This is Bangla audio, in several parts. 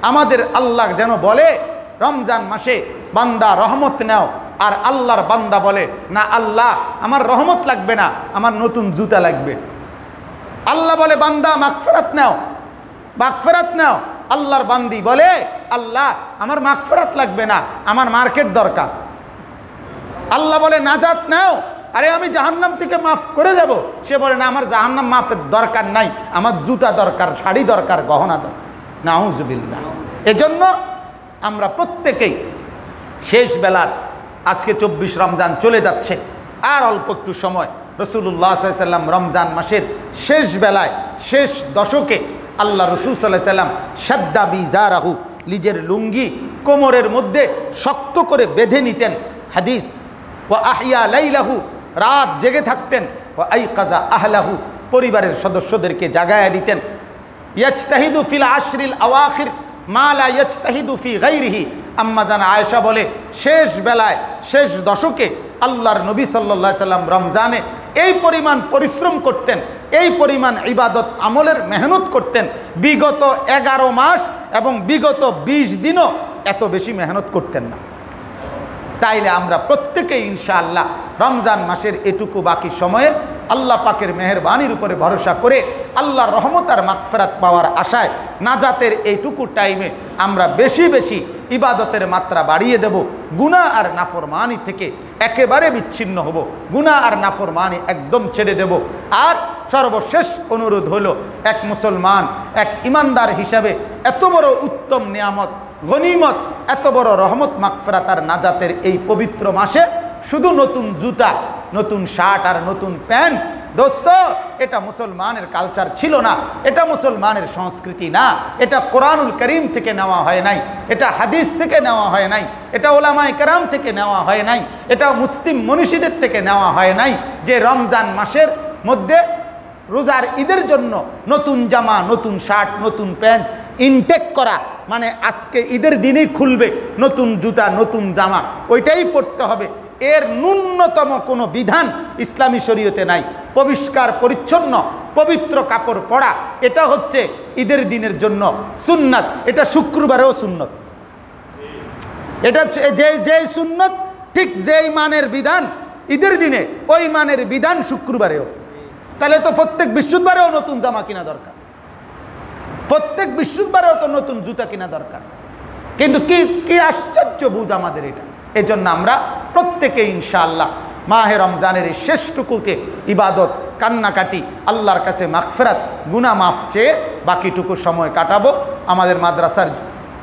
আমাদের আল্লাহ যেন বলে রমজান মাসে বান্দা রহমত নাও, আর আল্লাহর বান্দা বলে না আল্লাহ আমার রহমত লাগবে না, আমার নতুন জুতা লাগবে। আল্লাহ বলে বান্দা মাগফিরাত নাও, মাগফিরাত নাও। আল্লাহর বান্দি বলে আল্লাহ আমার মাগফিরাত লাগবে না, আমার মার্কেট দরকার। আল্লাহ বলে নাজাত নাও, আরে আমি জাহান্নাম থেকে মাফ করে যাব। সে বলে না আমার জাহান্নাম মাফের দরকার নাই, আমার জুতা দরকার, শাড়ি দরকার, গহনা দরকার। নাউজুবিল্লাহ। এজন্য আমরা প্রত্যেকেই শেষ বেলার, আজকে 24 রমজান চলে যাচ্ছে, আর অল্প একটু সময়। রাসূলুল্লাহ সাল্লাল্লাহু আলাইহি সাল্লাম রমজান মাসের শেষ বেলায়, শেষ দশকে আল্লাহ রাসূল সাল্লাল্লাহু আলাইহি সাল্লাম শাদ্দা বিজারাহু, নিজের লুঙ্গি কোমরের মধ্যে শক্ত করে বেঁধে নিতেন। হাদিস, ওয়া আহিয়া লাইলাহু, রাত জেগে থাকতেন। ওয়া আইকাযা আহলাহু, পরিবারের সদস্যদেরকে জাগায়া দিতেন। ইয়াজতাহিদু ফিল আশরিল আওয়াখির মা লা ইয়াজতাহিদু ফি গায়রিহি। আম্মা জান আয়েশা বলে শেষ বেলায়, শেষ দশকে আল্লাহর নবী সাল্লাল্লাহু আলাইহি সাল্লাম রমজানে এই পরিমাণ পরিশ্রম করতেন, এই পরিমাণ ইবাদত আমলের মেহনত করতেন, বিগত 11 মাস এবং বিগত 20 দিনও এত বেশি মেহনত করতেন না। তাইলে আমরা প্রত্যেকেই ইনশাআল্লাহ রমজান মাসের এটুকু বাকি সময়ে আল্লাহ পাকের মেহেরবানির উপরে ভরসা করে আল্লাহর রহমত আর মাগফিরাত পাওয়ার আশায় নাজাতের এইটুকু টাইমে আমরা বেশি বেশি ইবাদতের মাত্রা বাড়িয়ে দেব, গুনাহ আর নাফরমানি থেকে একেবারে বিচ্ছিন্ন হব, গুনাহ আর নাফরমানি একদম ছেড়ে দেব। আর সর্বশেষ অনুরোধ হলো, এক মুসলমান, এক ইমানদার হিসাবে এত বড় উত্তম নিয়ামত, গনিমত, এত বড় রহমত মাগফিরাত আর নাজাতের এই পবিত্র মাসে শুধু নতুন জুতা, নতুন শার্ট আর নতুন প্যান্ট, দোস্ত এটা মুসলমানের কালচার ছিল না, এটা মুসলমানের সংস্কৃতি না, এটা কোরআনুল করিম থেকে নেওয়া হয় নাই, এটা হাদিস থেকে নেওয়া হয় নাই, এটা ওলামায়ে কেরাম থেকে নেওয়া হয় নাই, এটা মুসলিম মনীষীদের থেকে নেওয়া হয় নাই যে রমজান মাসের মধ্যে রোজার ঈদের জন্য নতুন জামা, নতুন শার্ট, নতুন প্যান্ট ইনটেক করা, মানে আজকে ঈদের দিনেই খুলবে নতুন জুতা, নতুন জামা, ওইটাই পরতে হবে, এর ন্যূনতম কোনো বিধান ইসলামী শরীয়তে নাই। পরিষ্কার পরিচ্ছন্ন পবিত্র কাপড় পরা, এটা হচ্ছে ঈদের দিনের জন্য সুন্নাত, এটা শুক্রবারেও সুন্নত। এটা যে সুন্নত, ঠিক যেই মানের বিধান ঈদের দিনে, ওই মানের বিধান শুক্রবারেও। তাহলে তো প্রত্যেক বৃহস্পতিবারেও নতুন জামা কিনা দরকার, প্রত্যেক বৃহস্পতিবারেও তো নতুন জুতা কিনা দরকার। কিন্তু কি আশ্চর্য বুঝ আমাদের এটা। এজন্য আমরা প্রত্যেকে ইনশাআল্লাহ মাহে রমজানের এই শেষটুকুতে ইবাদত, কান্নাকাটি, আল্লাহর কাছে মাগফিরাত, গুনাহ মাফ চেয়ে বাকিটুকু সময় কাটাবো। আমাদের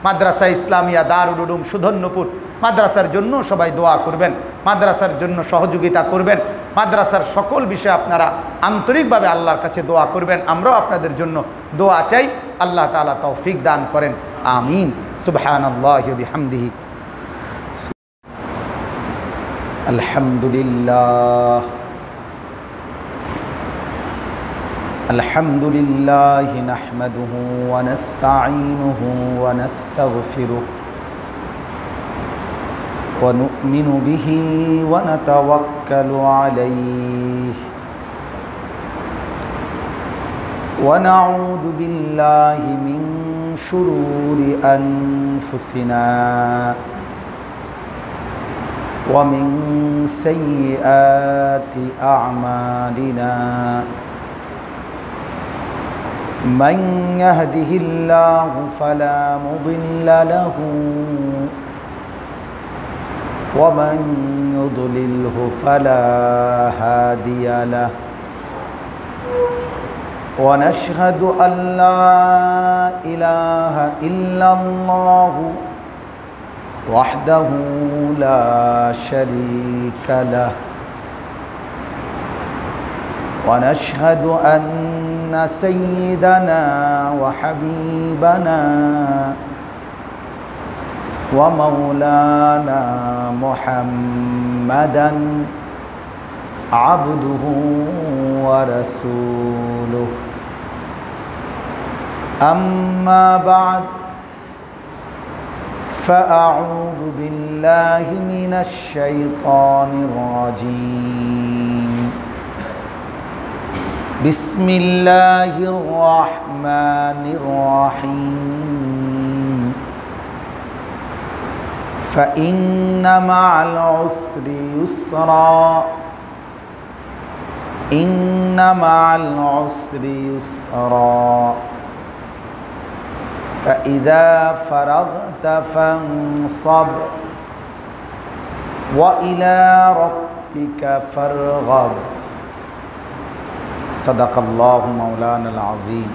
মাদ্রাসা ইসলামিয়া দারুল উলুম সুধন্যপুর মাদ্রাসার জন্য সবাই দোয়া করবেন, মাদ্রাসার জন্য সহযোগিতা করবেন, মাদ্রাসার সকল বিষয়ে আপনারা আন্তরিকভাবে আল্লাহর কাছে দোয়া করবেন। আমরাও আপনাদের জন্য দোয়া চাই। আল্লাহ তাআলা তৌফিক দান করেন, আমিন। সুবহানাল্লাহি ওয়া বিহামদিহি। আলহামদুলিল্লাহ, আলহামদুলিল্লাহি নাহমাদুহু ওয়া নাস্তাঈনুহু ওয়া নাস্তাগফিরুহু ওয়া নু'মিনু বিহি ওয়া নাতাওয়াক্কালু আলাইহি ওয়া নাউযু বিল্লাহি মিন শুরুরি আনফুসিনা ওয়া মিন সাইয়্যাতি আ'মালিনা। من يهده الله فلا مضل له ومن يضلله فلا هادي له ونشهد أن لا إله إلا الله وحده لا شريك له ونشهد أن سيدنا وحبيبنا ومولانا محمدا عبده ورسوله. أما بعد فأعوذ بالله من الشيطان الرجيم. بسم الله الرحمن الرحيم. فإن مع العسر يسرا إن مع العسر يسرا فإذا فرغت فانصب وإلى ربك فارغب صدق الله مولانا العظيم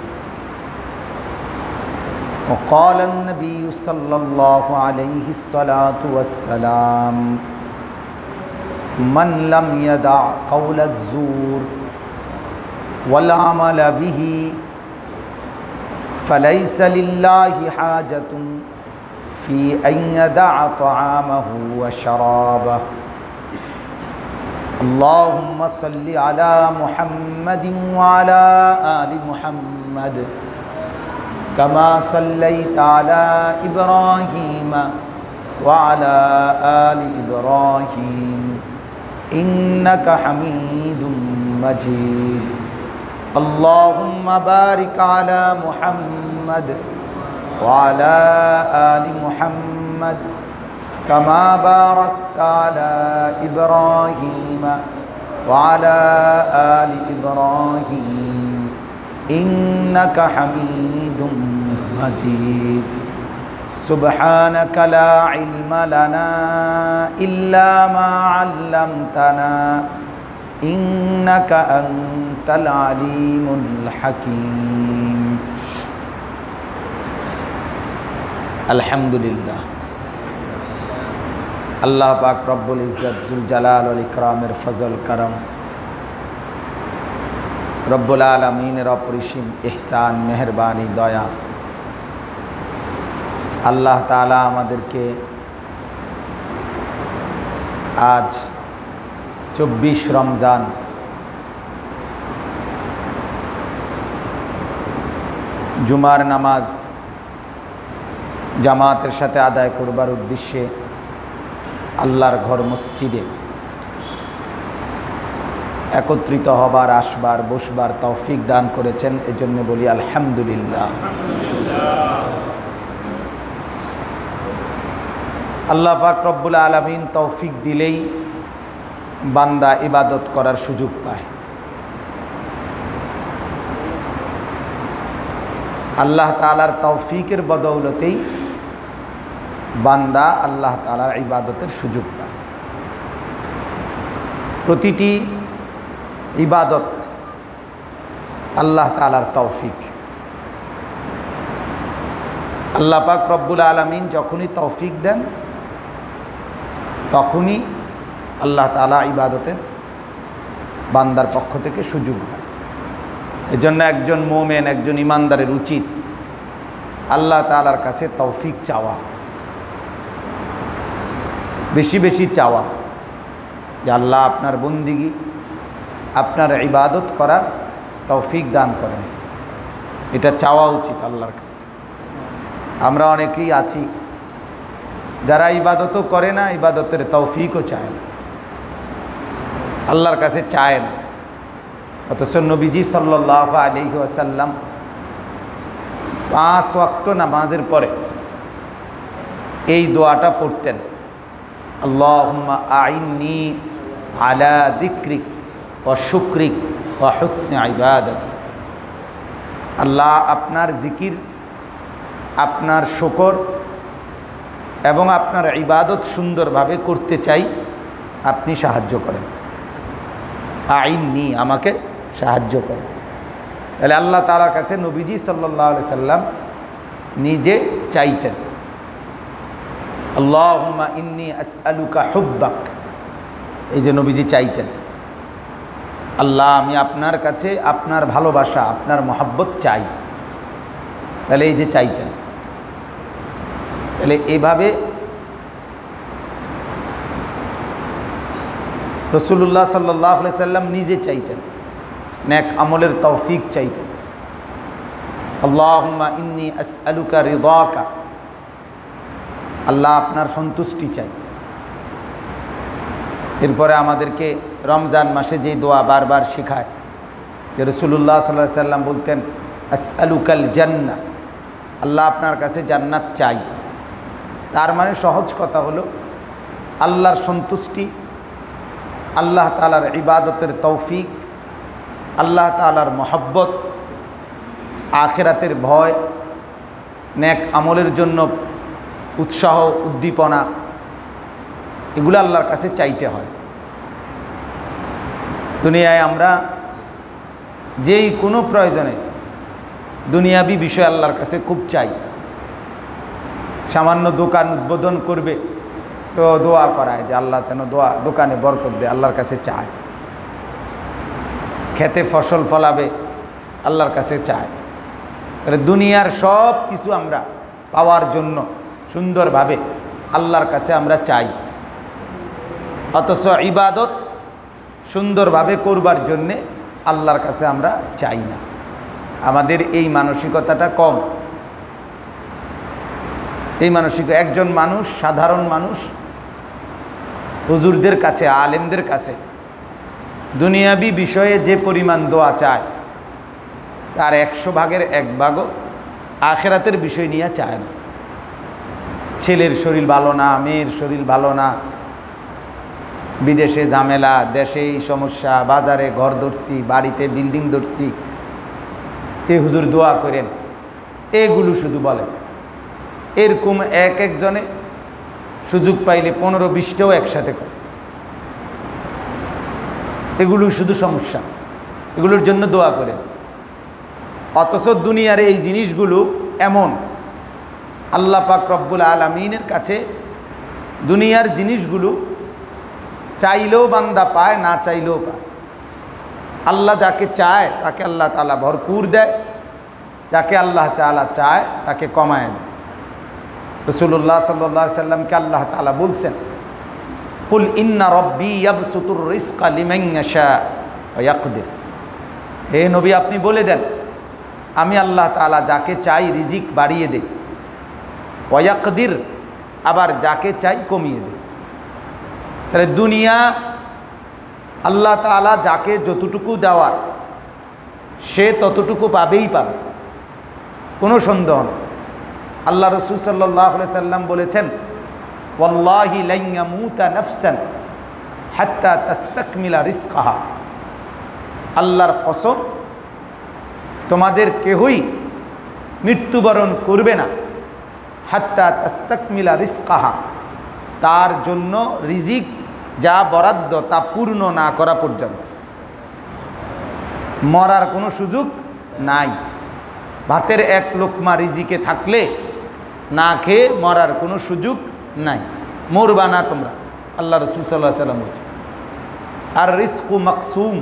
وقال النبي صلى الله عليه الصلاة والسلام من لم يدع قول الزور والعمل به فليس لله حاجة في أن يدع طعامه وشرابه اللهم صل على محمد وعلى آل محمد كما صليت على إبراهيم وعلى آل إبراهيم إنك حميد مجيد اللهم بارك على محمد وعلى آل محمد كما باركت على إبراهيم وعلى آل إبراهيم إنك حميد مجيد سبحانك لا علم لنا إلا ما علمتنا إنك أنت العليم الحكيم الحمد لله আল্লাহ পাক রব্বুল ইজ্জত জুল জালাল ওয়াল ইকরামের ফজল করম রব্বুল আলামিনের অপরিসীম ইহসান মেহেরবানি দয়া আল্লাহ তাআলা আমাদেরকে আজ 24 রমজান জুমার নামাজ জামাতের সাথে আদায় করবার উদ্দেশ্যে আল্লাহর ঘর মসজিদে একত্রিত হবার আসবার বসবার তৌফিক দান করেছেন এজন্য বলি আলহামদুলিল্লাহ আল্লাহ পাক রব্বুল আলামিন তৌফিক দিলেই বান্দা ইবাদত করার সুযোগ পায় আল্লাহ তাআলার তৌফিকের বদৌলতেই বান্দা আল্লাহ তাআলার ইবাদতের সুযোগ পায় প্রতিটি ইবাদত আল্লাহ তাআলার তৌফিক আল্লাহ পাক রব্বুল আলামিন যখনই তৌফিক দেন তখনই আল্লাহ তাআলা ইবাদতের বান্দার পক্ষ থেকে সুযোগ হয় এজন্য একজন মুমিন একজন ইমানদারের উচিত আল্লাহ তাআলার কাছে তৌফিক চাওয়া বেশি বেশি চাওয়া যে আল্লাহ আপনার বন্দিগি আপনার ইবাদত করার তৌফিক দান করেন এটা চাওয়া উচিত আল্লাহর কাছে আমরা অনেকেই আছি যারা ইবাদতও করে না ইবাদতের তৌফিকও চায় না আল্লাহর কাছে চায় না অথচ নবীজি সাল্লাল্লাহু আলাইহি ওয়াসাল্লাম 5 ওয়াক্ত নামাজের পরে এই দোয়াটা পড়তেন আল্লাহুম্মা আইন্নি আলা যিকরিক ওয়া শুকরিক ওয়া হুসনি ইবাদাতিক আল্লাহ আপনার জিকির আপনার শুকর এবং আপনার ইবাদত সুন্দরভাবে করতে চাই আপনি সাহায্য করেন আইন্নি আমাকে সাহায্য করেন তাহলে আল্লাহ তাআলার কাছে নবীজি সাল্লাল্লাহু আলাইহি সাল্লাম নিজে চাইতেন আল্লাহুম্মা ইন্নী আসআলুকা হুব্বাক এই যে নবীজি চাইতেন আল্লাহ আমি আপনার কাছে আপনার ভালোবাসা আপনার মহব্বত চাই তাহলে এই যে চাইতেন তাহলে এইভাবে রাসূলুল্লাহ সাল্লাল্লাহু আলাইহি সাল্লাম নিজে চাইতেন নেক আমলের তৌফিক চাইতেন আল্লাহুম্মা ইন্নী আসআলুকা রিদাকা আল্লাহ আপনার সন্তুষ্টি চাই এরপরে আমাদেরকে রমজান মাসে যেই দোয়া বারবার শেখায় যে রাসূলুল্লাহ সাল্লাল্লাহু আলাইহি সাল্লাম বলতেন আসআলুকাল জান্নাহ আল্লাহ আপনার কাছে জান্নাত চাই তার মানে সহজ কথা হলো আল্লাহর সন্তুষ্টি, আল্লাহ তাআলার ইবাদতের তৌফিক, আল্লাহ তাআলার মহব্বত, আখিরাতের ভয়, নেক আমলের জন্য উৎসাহ উদ্দীপনা, এগুলো আল্লাহর কাছে চাইতে হয়। দুনিয়ায় আমরা যেই কোনো প্রয়োজনে দুনিয়াবি বিষয় আল্লাহর কাছে খুব চাই। সামান্য দোকান উদ্বোধন করবে তো দোয়া করায় যে আল্লাহ যেন দোকানে বরকত দেয়, আল্লাহর কাছে চায়। খেতে ফসল ফলাবে, আল্লাহর কাছে চায়। তাহলে দুনিয়ার সব কিছু আমরা পাওয়ার জন্য সুন্দরভাবে আল্লাহর কাছে আমরা চাই, অথচ ইবাদত সুন্দরভাবে করবার জন্যে আল্লাহর কাছে আমরা চাই না। আমাদের এই মানসিকতাটা কম। এই একজন মানুষ, সাধারণ মানুষ হুজুরদের কাছে, আলেমদের কাছে দুনিয়াবি বিষয়ে যে পরিমাণ দোয়া চায় তার 100 ভাগের 1 ভাগও আখিরাতের বিষয় নিয়ে চায় না। ছেলের শরীর ভালো না, মেয়ের শরীর ভালো না, বিদেশে ঝামেলা, দেশে এই সমস্যা, বাজারে ঘর ধরছি, বাড়িতে বিল্ডিং ধরছি, এ হুজুর দোয়া করেন, এগুলো শুধু বলে। এরকম একজনে সুযোগ পাইলে 15-20টাও একসাথে করে। এগুলো শুধু সমস্যা, এগুলোর জন্য দোয়া করেন। অথচ দুনিয়ার এই জিনিসগুলো এমন, আল্লাহ পাক রব্বুল আলামিনের কাছে দুনিয়ার জিনিসগুলো চাইলেও বান্দা পায়, না চাইলেও পায়। আল্লাহ যাকে চায় তাকে আল্লাহ তাআলা ভরপুর দেয়, যাকে আল্লাহ তাআলা চায় তাকে কমায় দেয়। রাসূলুল্লাহ সাল্লাল্লাহু আলাইহি সাল্লামকে আল্লাহ তাআলা বলছেন, কুল ইন্না রব্বি ইয়াবসুতুর রিজকা লিমান ইয়াশা ওয়া ইয়াকদির। হে নবী, আপনি বলে দেন আমি আল্লাহ তাআলা যাকে চাই রিজিক বাড়িয়ে দেই, ওয়া ইয়াকদির, আবার যাকে চাই কমিয়ে দেই। তাহলে দুনিয়া আল্লাহ তাআলা যাকে যতটুকু দেওয়ার সে ততটুকু পাবেই পাবে, কোনো সন্দেহ নেই। আল্লাহ রাসূল সাল্লাল্লাহু আলাইহি সাল্লাম বলেছেন, ওয়াল্লাহি লা ইয়ামুতা নাফসান হাত্তা তাস্তাকমিলা রিজকাহা। আল্লাহর কসম, তোমাদের কেহই মৃত্যুবরণ করবে না হাত্তা তাস্তাকমিলা রিজকাহা, তার জন্য রিজিক যা বরাদ্দ তা পূর্ণ না করা পর্যন্ত। মরার কোনো সুযোগ নাই। ভাতের 1 লোকমা রিজিকে থাকলে না খেয়ে মরার কোনো সুযোগ নাই, মরবা না তোমরা। আল্লাহ রাসূল সাল্লাল্লাহু আলাইহি সাল্লাম বলছেন, আর রিজকু মাকসুম।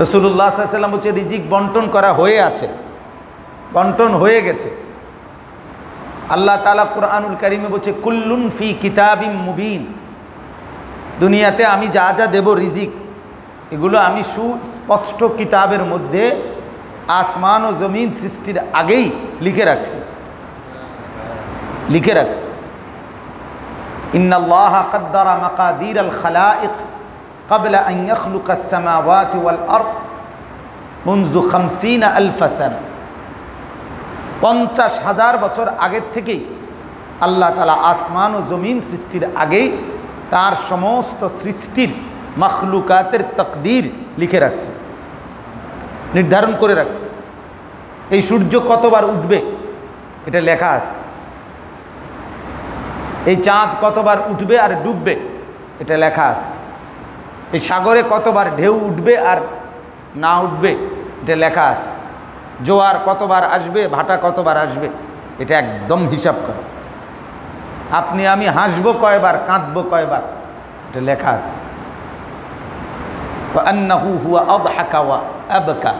রাসূলুল্লাহ সাল্লাল্লাহু আলাইহি সাল্লাম বলছে রিজিক বন্টন করা হয়ে আছে, বন্টন হয়ে গেছে। আল্লাহ তাআলা কুরআনুল কারীমে বলছে, কুল্লুন ফি কিতাবিম মুবিন। দুনিয়াতে আমি যা যা দেব রিজিক, এগুলো আমি সুস্পষ্ট কিতাবের মধ্যে আসমান ও জমিন সৃষ্টির আগেই লিখে রাখছি। ইন্নাল্লাহা কাদ্দারা মাকাদিরাল খালাইক ক্বাবলা আন ইয়াখলুকাস সামাওয়াতি ওয়াল আরদ মুনযু 50,000 সানা। 50,000 বছর আগের থেকেই আল্লাহ তাআলা আসমান ও জমিন সৃষ্টির আগেই তার সমস্ত সৃষ্টির মখলুকাতের তাকদীর লিখে রাখছে, নির্ধারণ করে রাখছে। এই সূর্য কতবার উঠবে এটা লেখা আছে, এই চাঁদ কতবার উঠবে আর ডুববে এটা লেখা আছে, এই সাগরে কতবার ঢেউ উঠবে আর না উঠবে এটা লেখা আছে, জোয়ার কতবার আসবে, ভাটা কতবার আসবে এটা একদম হিসাব করা। আপনি আমি হাসবো কয়বার, কাঁদবো কয়বার এটা লেখা আছে। আন্নাহু হুয়া আদহাকা ওয়া আবকা।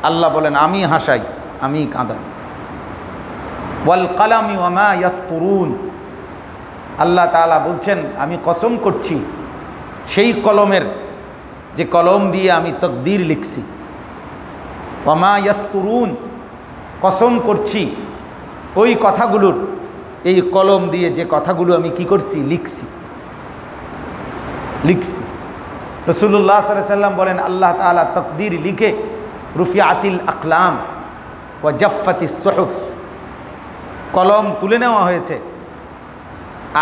আল্লাহ বলেন আমি হাসাই, আমি কাঁদাই। ওয়াল কালামি ওয়া মা ইয়াসতুরুন। আল্লাহ তাআলা বলছেন আমি কসম করছি সেই কলমের, যে কলম দিয়ে আমি তাকদীর লিখছি। ওয়া মা ইয়াসতুরুন, কসম করছি ওই কথাগুলোর, এই কলম দিয়ে যে কথাগুলো আমি কি করছি, লিখছি। রাসূলুল্লাহ সাল্লাল্লাহু আলাইহি সাল্লাম বলেন আল্লাহ তাআলা তাকদীর লিখে রুফিআতিল আকলাম ওয়া জাফফাতিস সুহুফ, কলম তুলে নেওয়া হয়েছে,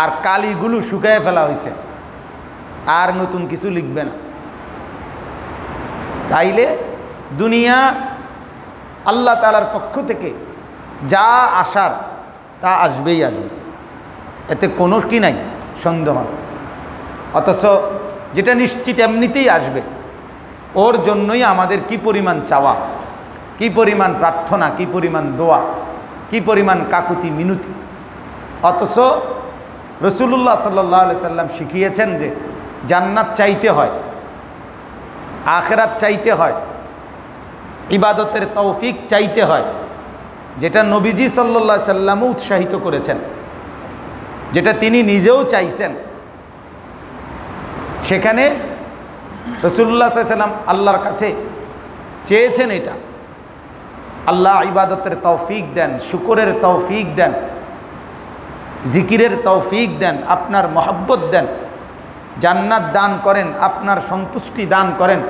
আর কালিগুলো শুকায় ফেলা হয়েছে, আর নতুন কিছু লিখবে না। তাইলে দুনিয়া আল্লাহ তাআলার পক্ষ থেকে যা আসার তা আসবেই আসবে, এতে কোনো কি নাই, সন্দেহ নেই। অথচ যেটা নিশ্চিত এমনিতেই আসবে, ওর জন্যই আমাদের কি পরিমাণ চাওয়া, কি পরিমাণ প্রার্থনা, কি পরিমাণ দোয়া, কি পরিমাণ কাকুতি মিনতি। অথচ রাসূলুল্লাহ সাল্লাল্লাহু আলাইহি সাল্লাম শিখিয়েছেন যে জান্নাত চাইতে হয়, আখিরাত চাইতে হয়, ইবাদতের তৌফিক চাইতে হয়, যেটা নবীজি সাল্লাল্লাহু আলাইহি সাল্লামও উৎসাহিত করেছেন, যেটা তিনি নিজেও চাইছেন। সেখানে রাসূলুল্লাহ সাল্লাল্লাহু আলাইহি সাল্লাম আল্লাহর কাছে চেয়েছেন এটা, আল্লাহ ইবাদতের তৌফিক দেন, শুকরের তৌফিক দেন, জিকিরের তৌফিক দেন, আপনার মহব্বত দেন, জান্নাত দান করেন, আপনার সন্তুষ্টি দান করেন।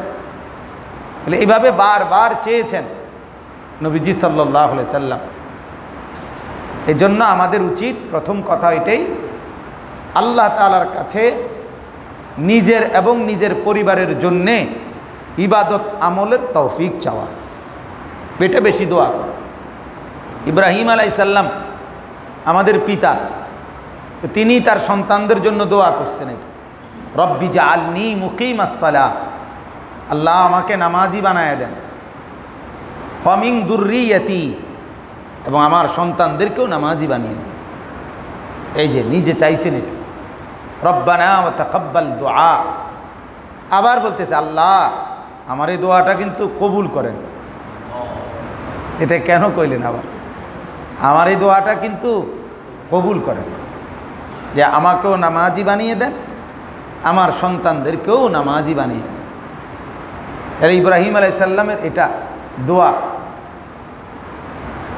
বলে এইভাবে বারবার চেয়েছেন নবীজি সাল্লাল্লাহু আলাইহি সাল্লাম। এজন্য আমাদের উচিত প্রথম কথা এটাই, আল্লাহ তাআলার কাছে নিজের এবং নিজের পরিবারের জন্যে ইবাদত আমলের তৌফিক চাওয়া, বেটা বেশি দোয়া কর। ইব্রাহিম আলাইহিস সালাম আমাদের পিতা, তিনি তার সন্তানদের জন্য দোয়া করছেন, এটা রব্বি জাআলনি মুকিমাস সালাহ, আল্লাহ আমাকে নামাজি বানায় দেন, ওয়া মিন যুররিয়াতি, এবং আমার সন্তানদেরকেও নামাজি বানিয়ে দেন। এই যে নিজে চাইছেন এটা, রব্বানা ওয়া তাকাব্বাল দুআ। আবার বলতেছে আল্লাহ আমার এই দোয়াটা কিন্তু কবুল করেন। এটা কেন কইলেন আবার, আমার এই দোয়াটা কিন্তু কবুল করেন, যে আমাকেও নামাজি বানিয়ে দেন, আমার সন্তানদেরকেও নামাজি বানিয়ে দেন। তাহলে ইব্রাহিম আলাইহিস সালামের এটা দোয়া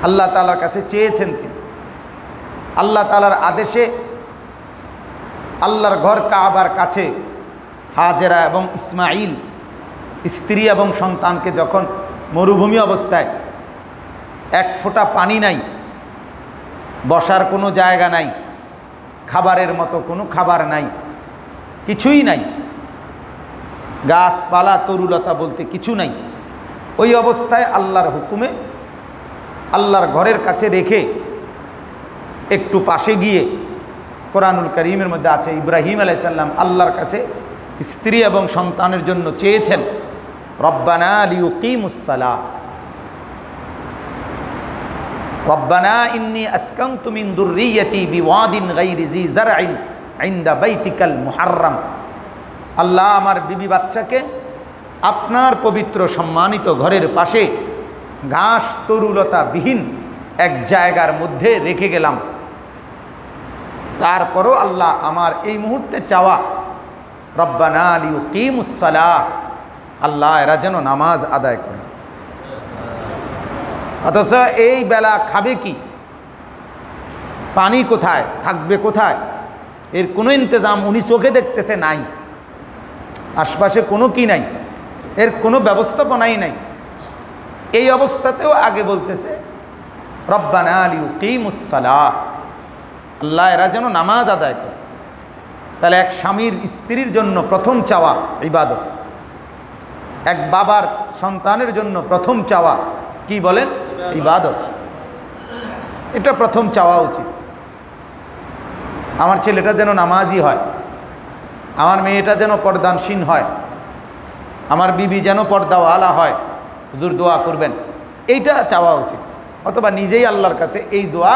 আল্লাহ তাআলার কাছে চেয়েছেন তিনি। আল্লাহ তাআলার আদেশে আল্লাহর ঘর কাবার কাছে হাজেরা এবং ইসমাইল স্ত্রী এবং সন্তানকে যখন মরুভূমি অবস্থায়, এক ফোঁটা পানি নাই, বসার কোনো জায়গা নাই, খাবারের মতো কোনো খাবার নাই, কিছুই নাই, গাছপালা তরুলতা বলতে কিছু নাই, ওই অবস্থায় আল্লাহর হুকুমে আল্লাহর ঘরের কাছে রেখে একটু পাশে গিয়ে, কোরআনুল কারীমের মধ্যে আছে ইব্রাহিম আলাইহিস সালাম আল্লাহর কাছে স্ত্রী এবং সন্তানের জন্য চেয়েছেন, রব্বানা লিয়ুকিমুস সালাহ, রব্বানা ইন্নী আসকানতু মিন যুররিয়্যাতি বিওয়াদিন গায়রি জি যারইন ইনদা বাইতিকাল মুহাররাম। আল্লাহ আমার বিবি বাচ্চাকে আপনার পবিত্র সম্মানিত ঘরের পাশে ঘাস তরুলতা বিহীন এক জায়গার মধ্যে রেখে গেলাম। তারপরও আল্লাহ আমার এই মুহূর্তে চাওয়া, রব্বানা লিয়ুকিমুস সালাহ, আল্লাহ এরা যেন নামাজ আদায় করে। অথচ এই বেলা খাবে কি, পানি কোথায়, থাকবে কোথায়, এর কোনো ইন্তজাম উনি চোখে দেখতেছে নাই, আশপাশে কোনো কি নাই, এর কোনো ব্যবস্থাপনাই নাই। এই অবস্থাতেও আগে বলতেছে রব্বানা লিয়ুকিমুস সালাহ, আল্লাহ এরা যেন নামাজ আদায় করে। তাহলে এক স্বামীর স্ত্রীর জন্য প্রথম চাওয়া ইবাদত, এক বাবার সন্তানের জন্য প্রথম চাওয়া কি বলেন, ইবাদত। এটা প্রথম চাওয়া উচিত। আমার ছেলেটা যেন নামাজি হয়, আমার মেয়েটা যেন পর্দানসীন হয়, আমার বিবি যেন পর্দাওয়ালা হয়, হুজুর দোয়া করবেন, এইটা চাওয়া উচিত। অথবা নিজেই আল্লাহর কাছে এই দোয়া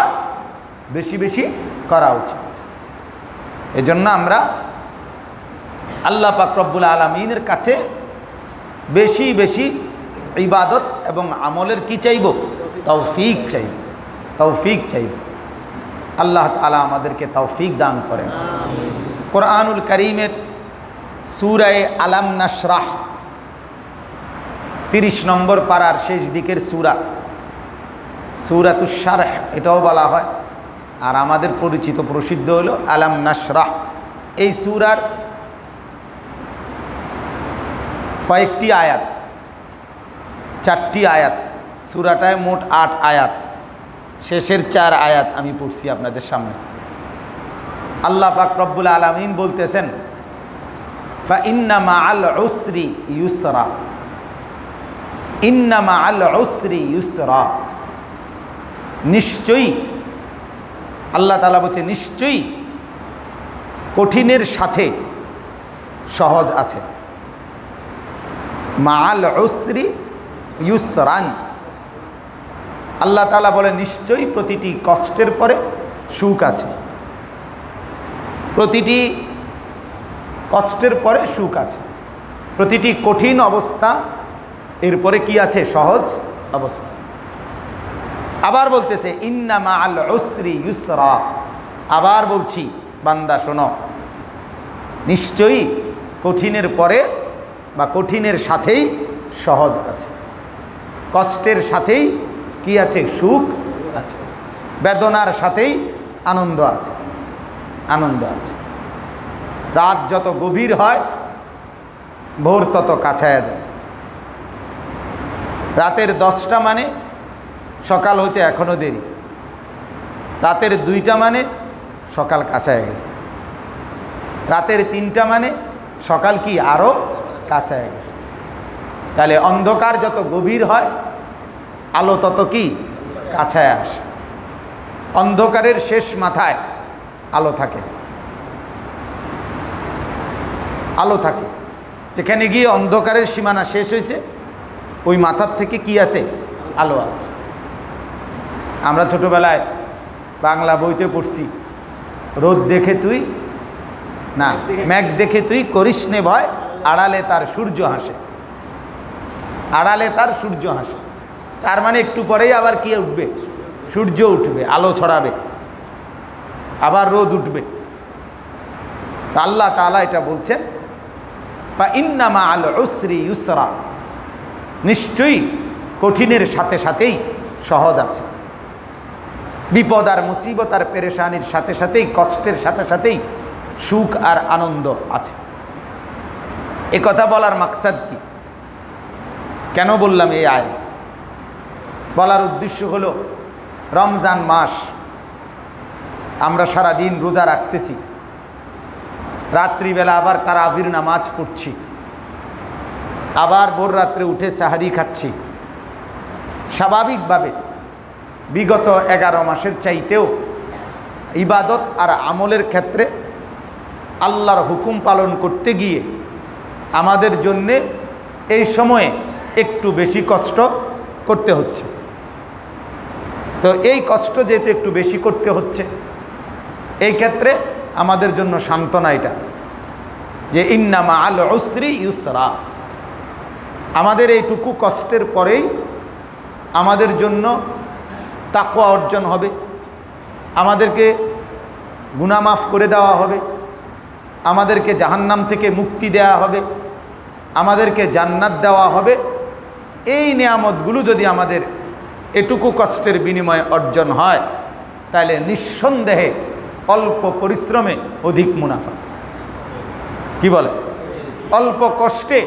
বেশি বেশি করা উচিত। এজন্য আমরা আল্লাহ পাক রব্বুল আলামিনের কাছে বেশি বেশি ইবাদত এবং আমলের কি চাইব, তৌফিক চাইব, তৌফিক চাইব। আল্লাহ তাআলা আমাদেরকে তৌফিক দান করেন। কোরআনুল কারীমের সূরা আলাম নাশরাহ 30 নম্বর পারার শেষ দিকের সূরা, সূরাতুশ শারহ এটাও বলা হয়, আর আমাদের পরিচিত প্রসিদ্ধ হলো আলাম নাশরাহ। এই সূরার কয়েকটি আয়াত, 4টি আয়াত, সূরাটায় মোট 8 আয়াত। শেষের 4 আয়াত আমি পড়ছি আপনাদের সামনে। আল্লাহ পাক রব্বুল আলামিন বলতেছেন, ফা ইন্না মাআল উসরি ইউসরা, ইন্না মাআল উসরি ইউসরা, নিশ্চয়ই আল্লাহ তাআলা বলছে নিশ্চয়ই কঠিনের সাথে সহজ আছে। মাআল উসরি ইউসরান, আল্লাহ তাআলা বলে নিশ্চয়ই প্রতিটি কষ্টের পরে সুখ আছে, প্রতিটি কষ্টের পরে সুখ আছে, প্রতিটি কঠিন অবস্থা এরপরে কি আছে? সহজ অবস্থা। আবার বলতেছে ইন্না মাআল উসরি ইউসরা, আবার বলছি বান্দা শোনো, নিশ্চয়ই কঠিনের পরে বা কঠিনের সাথেই সহজ আছে, কষ্টের সাথেই কি আছে? সুখ আছে, বেদনার সাথেই আনন্দ আছে, আনন্দ আছে। রাত যত গভীর হয় ভোর তত কাছায়া যায়। রাতের 10টা মানে সকাল হইতে এখনো দেরি, রাতের 2টা মানে সকাল কাছায় গেছে, রাতের 3টা মানে সকাল কি আরও কাছায় গেছে। তাহলে অন্ধকার যত গভীর হয় আলো তত কি কাছায় আসে। অন্ধকারের শেষ মাথায় আলো থাকে, আলো থাকে, যেখানে গিয়ে অন্ধকারের সীমানা শেষ হয়েছে ওই মাথার থেকে কি আছে? আলো আছে। আমরা ছোটবেলায় বাংলা বইতে পড়ছি, রোদ দেখে তুই না, মেঘ দেখে তুই করিস নে ভয়, আড়ালে তার সূর্য হাসে, আড়ালে তার সূর্য হাসে। তার মানে একটু পরেই আবার কি উঠবে? সূর্য উঠবে, আলো ছড়াবে, আবার রোদ উঠবে। আল্লাহ তাআলা এটা বলছেন, ফা ইন্না মাআল উসরি ইউসরা, নিশ্চয়ই কঠিনের সাথে সাথেই সহজ আছে। বিপদ আর মুসিবত আর পেরেশানির সাথে সাথেই, কষ্টের সাথে সাথেই সুখ আর আনন্দ আছে। এ কথা বলার মাকসাদ কি? কেন বললাম এই আয়াত? বলার উদ্দেশ্য হলো রমজান মাস, আমরা সারা দিন রোজা রাখতেছি, রাত্রিবেলা আবার তারাবির নামাজ পড়ছি, আবার ভোর রাত্রে উঠে সাহারি খাচ্ছি। স্বাভাবিকভাবে বিগত 11 মাসের চাইতেও ইবাদত আর আমলের ক্ষেত্রে আল্লাহর হুকুম পালন করতে গিয়ে আমাদের জন্যে এই সময়ে একটু বেশি কষ্ট করতে হচ্ছে। তো এই কষ্ট যেহেতু একটু বেশি করতে হচ্ছে, এই ক্ষেত্রে আমাদের জন্য সান্ত্বনা এটা যে ইন্না মাআল উসরি ইউসরা, আমাদের এইটুকু কষ্টের পরেই আমাদের জন্য তাকওয়া অর্জন হবে, আমাদেরকে গুনাহ মাফ করে দেওয়া হবে, আমাদেরকে জাহান্নাম থেকে মুক্তি দেওয়া হবে, আমাদেরকে জান্নাত দেওয়া হবে। এই নিয়ামতগুলো যদি আমাদের এটুকু কষ্টের বিনিময়ে অর্জন হয়, তাহলে নিঃসন্দেহে অল্প পরিশ্রমে অধিক মুনাফা। কি বলে? অল্প কষ্টে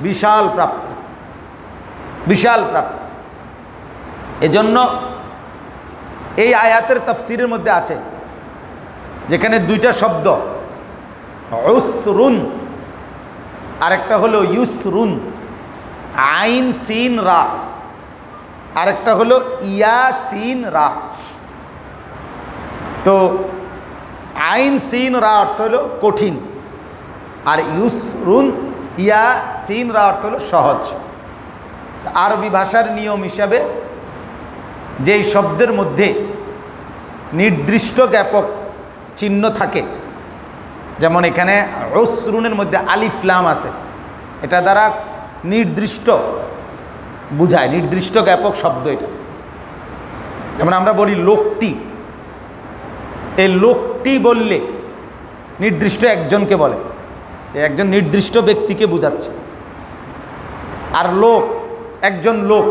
বিশাল প্রাপ্তি, বিশাল প্রাপ্তি। এজন্য এই আয়াতের তাফসিরের মধ্যে আছে, যেখানে 2টা শব্দ, উসরুন আরেকটা হলো ইউসরুন, আইন সিন রা, আরেকটা হলো ইয়া সিন রা। তো আইন সিন রা অর্থ হলো কঠিন, আর ইউসরুন ইয়া সিন রা অর্থ হলো সহজ। আরবি ভাষার নিয়ম হিসাবে যেই শব্দের মধ্যে নির্দিষ্ট জ্ঞাপক চিহ্ন থাকে, যেমন এখানে উসরুনের মধ্যে আলিফ লাম আছে, এটা দ্বারা নির্দিষ্ট বুঝায়, নির্দিষ্ট জ্ঞাপক শব্দ এটা। যেমন আমরা বলি লোকটি, এই লোকটি বললে নির্দিষ্ট একজনকে বলে, একজন নির্দিষ্ট ব্যক্তিকে বোঝাচ্ছে। আর লোক, একজন লোক,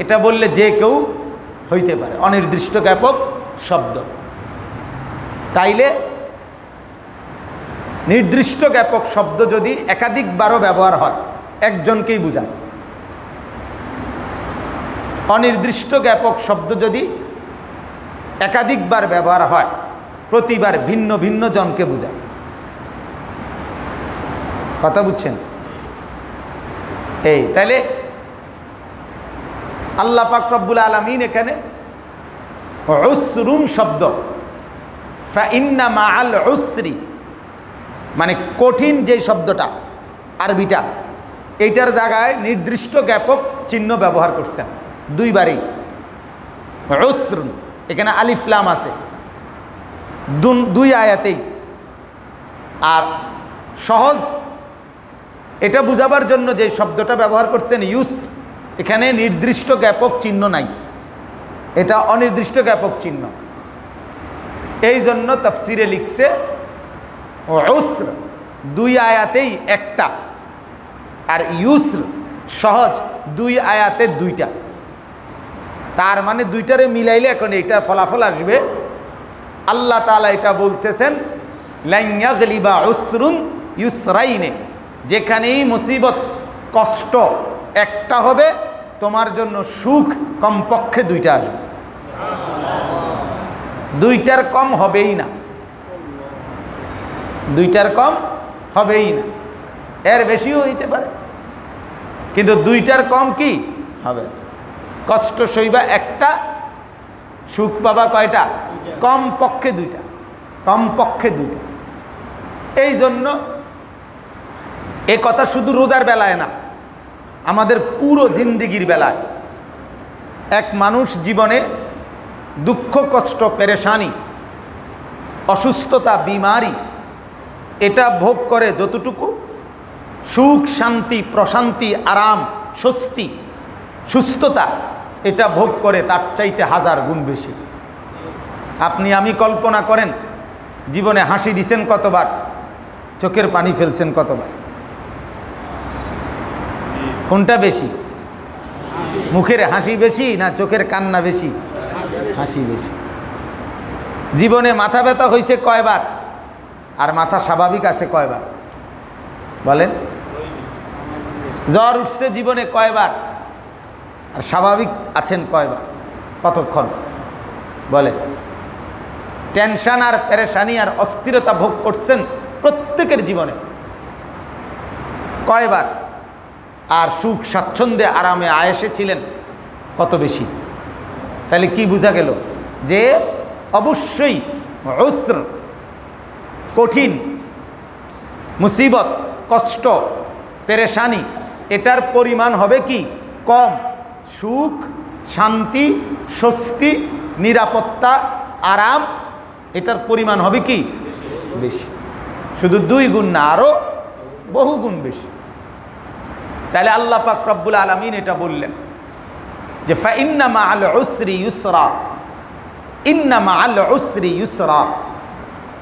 এটা বললে যে কেউ হইতে পারে, অনির্দিষ্ট জ্ঞাপক শব্দ। তাইলে নির্দিষ্ট জ্ঞাপক শব্দ যদি একাধিকবারও ব্যবহার হয়, একজনকেই বোঝায়। অনির্দিষ্ট জ্ঞাপক শব্দ যদি একাধিকবার ব্যবহার হয়, প্রতিবার ভিন্ন ভিন্ন জনকে বোঝায়। কথা বুঝছেন? এই তাইলে আল্লাহ পাক রব্বুল আলামিন এখানে উসরুন শব্দ, ফাইন্না মাআল উসরি, মানে কঠিন যে শব্দটা আরবিটা, এইটার জায়গায় নির্দিষ্ট জ্ঞাপক চিহ্ন ব্যবহার করছেন দুইবারই। উসরুন, এখানে আলিফ লাম আছে দুই আয়াতেই। আর সহজ এটা বুঝাবার জন্য যে শব্দটা ব্যবহার করছেন ইউস, এখানে নির্দিষ্ট জ্ঞাপক চিহ্ন নাই, এটা অনির্দিষ্ট জ্ঞাপক চিহ্ন। এই জন্য তাফসিরে লিখছে উসর দুই আয়াতেই একটা, আর ইউসর সহজ দুই আয়াতে দুইটা। তার মানে দুইটারে মিলাইলে এখন এইটার ফলাফল আসবে। আল্লাহ তাআলা এটা বলতেছেন লান ইয়াগলিবা উসরুন ইউসরাইনে, যেখানেই মুসিবত কষ্ট একটা হবে তোমার জন্য সুখ কমপক্ষে দুইটা আসবে, দুইটার কম হবেই না, দুইটার কম হবেই না, এর বেশিও হইতে পারে কিন্তু দুইটার কম কি হবে? কষ্ট সইবা একটা, সুখ পাবা কয়টা? কমপক্ষে দুইটা, কমপক্ষে দুইটা। এই জন্য এ কথা শুধু রোজার বেলায় না, আমাদের পুরো জিন্দিগির বেলায় এক মানুষ জীবনে দুঃখ কষ্ট পেরেশানি অসুস্থতা বিমারি এটা ভোগ করে যতটুকু, সুখ শান্তি প্রশান্তি আরাম স্বস্তি সুস্থতা এটা ভোগ করে তার চাইতে হাজার গুণ বেশি। আপনি আমি কল্পনা করেন জীবনে হাসি দিছেন কতবার, চোখের পানি ফেলছেন কতবার? কোনটা বেশি? মুখের হাসি বেশি না চোখের কান্না বেশি? হাসি বেশি। জীবনে মাথা ব্যথা হয়েছে কয়বার আর মাথা স্বাভাবিক আছে কয়বার বলেন? জ্বর উঠছে জীবনে কয়বার আর স্বাভাবিক আছেন কয়বার? কতক্ষণ বলে? টেনশন আর পেরেশানি আর অস্থিরতা ভোগ করছেন প্রত্যেকের জীবনে কয়বার? আর সুখ স্বাচ্ছন্দ্যে আরামে আয়েশে ছিলেন কত বেশি? তাহলে কি বোঝা গেল যে অবশ্যই উসর কঠিন মুসিবত কষ্ট পেরেশানি এটার পরিমাণ হবে কি কম, সুখ শান্তি স্বস্তি নিরাপত্তা আরাম এটার পরিমাণ হবে কি বেশি, শুধু দুই গুণ না আরো বহু গুণ বেশি। তাহলে আল্লাহ পাক রব্বুল আলামিন এটা বললেন যে ফাইন্না মাআল উসরি ইউসরা, ইন্না মাআল উসরি ইউসরা,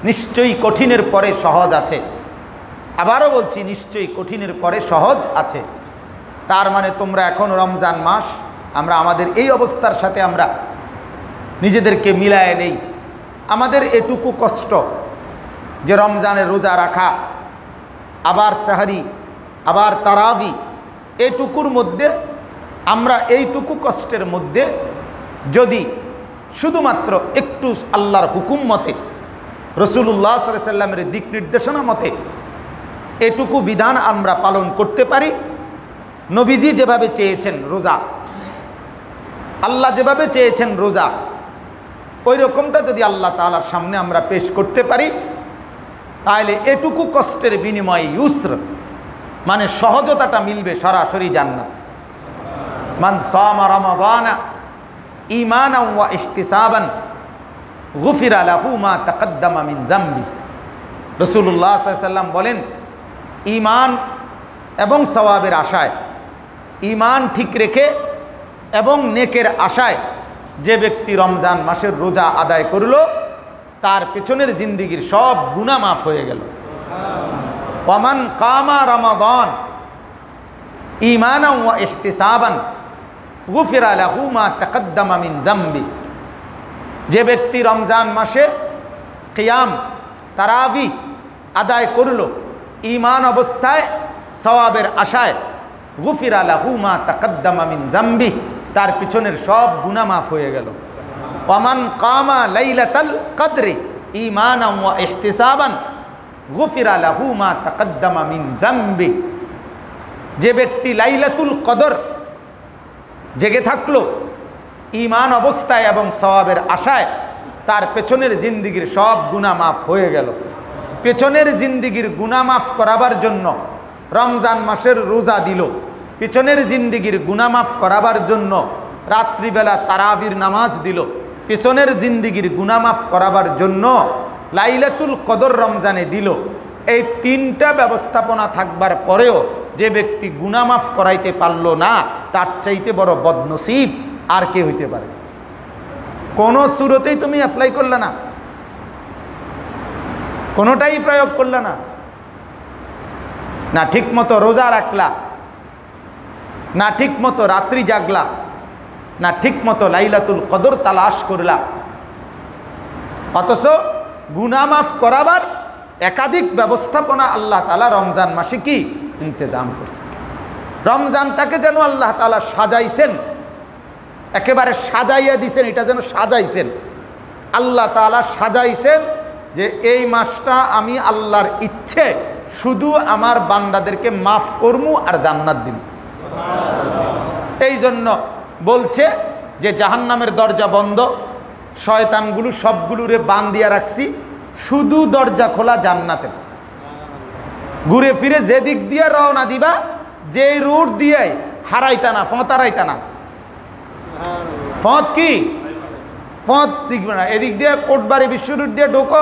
নিশ্চয়ই কঠিনের পরে সহজ আছে। আবারও বলছি নিশ্চয়ই কঠিনের পরে সহজ আছে। তার মানে তোমরা এখন রমজান মাস, আমরা আমাদের এই অবস্থার সাথে আমরা নিজেদেরকে মিলায়ে নেই। আমাদের এটুকু কষ্ট যে রমজানের রোজা রাখা, আবার সাহারি, আবার তারাবি, এটুকুর মধ্যে আমরা এইটুকু কষ্টের মধ্যে যদি শুধুমাত্র একটু আল্লাহর হুকুম মতে রাসূলুল্লাহ সাল্লাল্লাহু আলাইহি ওয়াসাল্লামের দিক নির্দেশনা মতে এটুকু বিধান আমরা পালন করতে পারি, নবীজি যেভাবে চেয়েছেন রোজা, আল্লাহ যেভাবে চেয়েছেন রোজা, ওই রকমটা যদি আল্লাহ তাআলার সামনে আমরা পেশ করতে পারি, তাহলে এটুকু কষ্টের বিনিময়ে ইউসর মানে সহজতাটা মিলবে সরাসরি জান্নাত। মান সামা রমাদানা ঈমানান ওয়া ইহতিসাবান গুফিরা লাহু মা তাকদ্দামা মিন যামবি। রাসূলুল্লাহ সাল্লাল্লাহু আলাইহি ওয়াসাল্লাম বলেন, ঈমান এবং সওয়াবের আশায়, ঈমান ঠিক রেখে এবং নেকের আশায় যে ব্যক্তি রমজান মাসের রোজা আদায় করলো, তার পেছনের জিন্দিগির সব গুনাহ মাফ হয়ে গেল। ওয়ামান কামা রমাদান ঈমানান ওয়া ইহতিসাবান গুফিরা লাহু মা তাকদ্দামা মিন যামবি। যে ব্যক্তি রমজান মাসে কিয়াম তারাবি আদায় করলো ঈমান অবস্থায় সওয়াবের আশায়, গুফিরা লাহু মা তাকদ্দামা মিন যামবি, তার পিছনের সব গুনাহ মাফ হয়ে গেল। ওয়ামান কামা লাইলাতাল কদরি ঈমানান ওয়া ইহতিসাবান গুফিরা লাহু মা তাকদ্দামা মিন যামবি। যে ব্যক্তি লাইলাতুল কদর জেগে থাকলো ঈমান অবস্থায় এবং সওয়াবের আশায়, তার পেছনের জিন্দিগির সব গুনাহ মাফ হয়ে গেল। পেছনের জিন্দিগির গুনাহ মাফ করাবার জন্য রমজান মাসের রোজা দিল, পেছনের জিন্দিগির গুনাহ মাফ করাবার জন্য রাত্রিবেলা তারাবির নামাজ দিল, পেছনের জিন্দিগির গুনাহ মাফ করাবার জন্য লাইলাতুল কদর রমজানে দিল। এই তিনটা ব্যবস্থাপনা থাকবার পরেও যে ব্যক্তি গুনাহ মাফ করাইতে পারল না, তার চাইতে বড় বদনসিব আর কে হইতে পারে? কোনো সুরতেই তুমি অ্যাপ্লাই করলে না, কোনোটাই প্রয়োগ করলে না, না ঠিক মতো রোজা রাখলা, না ঠিক মতো রাত্রি জাগলা, না ঠিক মতো লাইলাতুল কদর তালাশ করলা। অথচ গুনাহ মাফ করাবার একাধিক ব্যবস্থাপনা আল্লাহ তাআলা রমজান মাসে কি ইন্তজাম করছে। রমজানটাকে যেন আল্লাহ তাআলা সাজাইছেন, একেবারে সাজাইয়া দিছেন, এটা যেন সাজাইছেন আল্লাহ তাআলা, সাজাইছেন যে এই মাসটা আমি আল্লাহর ইচ্ছে শুধু আমার বান্দাদেরকে মাফ করমু আর জান্নাত দিন। এই জন্য বলছে যে জাহান্নামের দরজা বন্ধ, শয়তানগুলো সবগুলোরে বান দিয়া রাখছি, শুধু দরজা খোলা জান্নাতের। ঘুরে ফিরে যে দিক দিয়ে রওনা দিবা, যে রুট দিয়ে হারাইতা না, ফতারাইতা না। ফত কি ফত দিকবে না, এদিক দিয়ে কোটবাড়ি বিশ্ব রুট দিয়ে ঢোকো,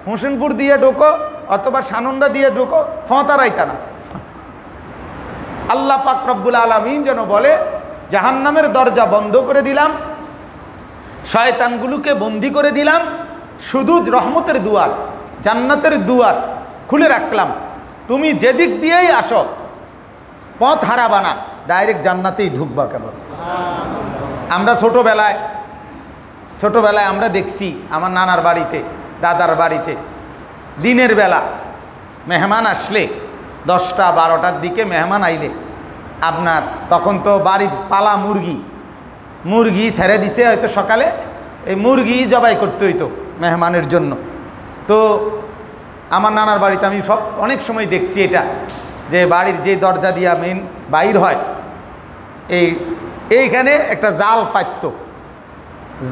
হোসেনপুর দিয়ে ঢোকো, অথবা সানন্দা দিয়ে ঢোকো, ফতারাইতা না। আল্লাহ পাক রব্বুল আলামিন যেন বলে জাহান্নামের দরজা বন্ধ করে দিলাম, শয়তানগুলোকে বন্দি করে দিলাম, শুধু রহমতের দুয়ার, জান্নাতের দুয়ার খুলে রাখলাম। তুমি যেদিক দিয়েই আসো পথ হারাবা না, ডাইরেক্ট জান্নাতেই ঢুকবা কেবল। আমরা ছোটোবেলায় আমরা দেখছি আমার নানার বাড়িতে, দাদার বাড়িতে দিনের বেলা মেহমান আসলে 10টা 12টার দিকে মেহমান আইলে আপনার তখন তো বাড়ির পালা মুরগি ছেড়ে দিছে হয়তো সকালে, এই মুরগি জবাই করতে হইতো মেহমানের জন্য। তো আমার নানার বাড়িতে আমি অনেক সময় দেখছি এটা, যে বাড়ির যে দরজা দিয়া মেন বাইর হয় এইখানে একটা জাল পাইতো,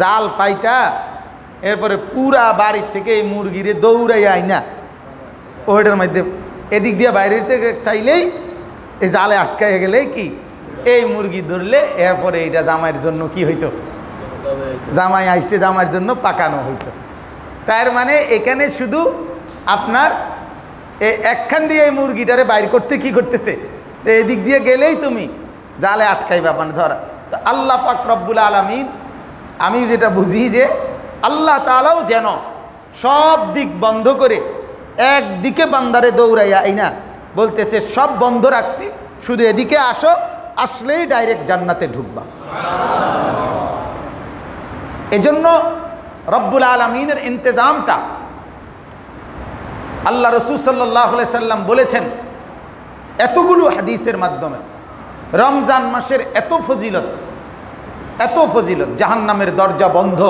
জাল পাইতা এরপরে পুরা বাড়ির থেকে এই মুরগিরে দৌড়াই আইনা ওইটার মধ্যে এদিক দিয়ে বাইরের থেকে চাইলেই এই জালে আটকাই গেলে কি এই মুরগি ধরলে এরপরে এইটা জামাইয়ের জন্য কি হইতো, জামাই আইসে জামাইয়ের জন্য পাকানো হইতো। তার মানে এখানে শুধু আপনার একখান দিয়ে এই মুরগিটারে বাইর করতে কি করতেছে, যে এদিক দিয়ে গেলেই তুমি জালে আটকাইবা মানে ধরা। তো আল্লাহ পাক রব্বুল আলামিন, আমি যেটা বুঝি যে আল্লাহ তাআলাও যেন সব দিক বন্ধ করে একদিকে বান্দারে দৌড়াইয়া আইনা বলতেছে সব বন্ধ রাখছি, শুধু এদিকে আসো, আসলেই ডাইরেক্ট জান্নাতে ঢুকবা। এজন্য রব্বুল আলামিনের ইন্তজামটা আল্লাহ রাসূল সাল্লাল্লাহু আলাইহি সাল্লাম বলেছেন এতগুলো হাদিসের মাধ্যমে। রমজান মাসের এত ফজিলত, জাহান্নামের দরজা বন্ধ,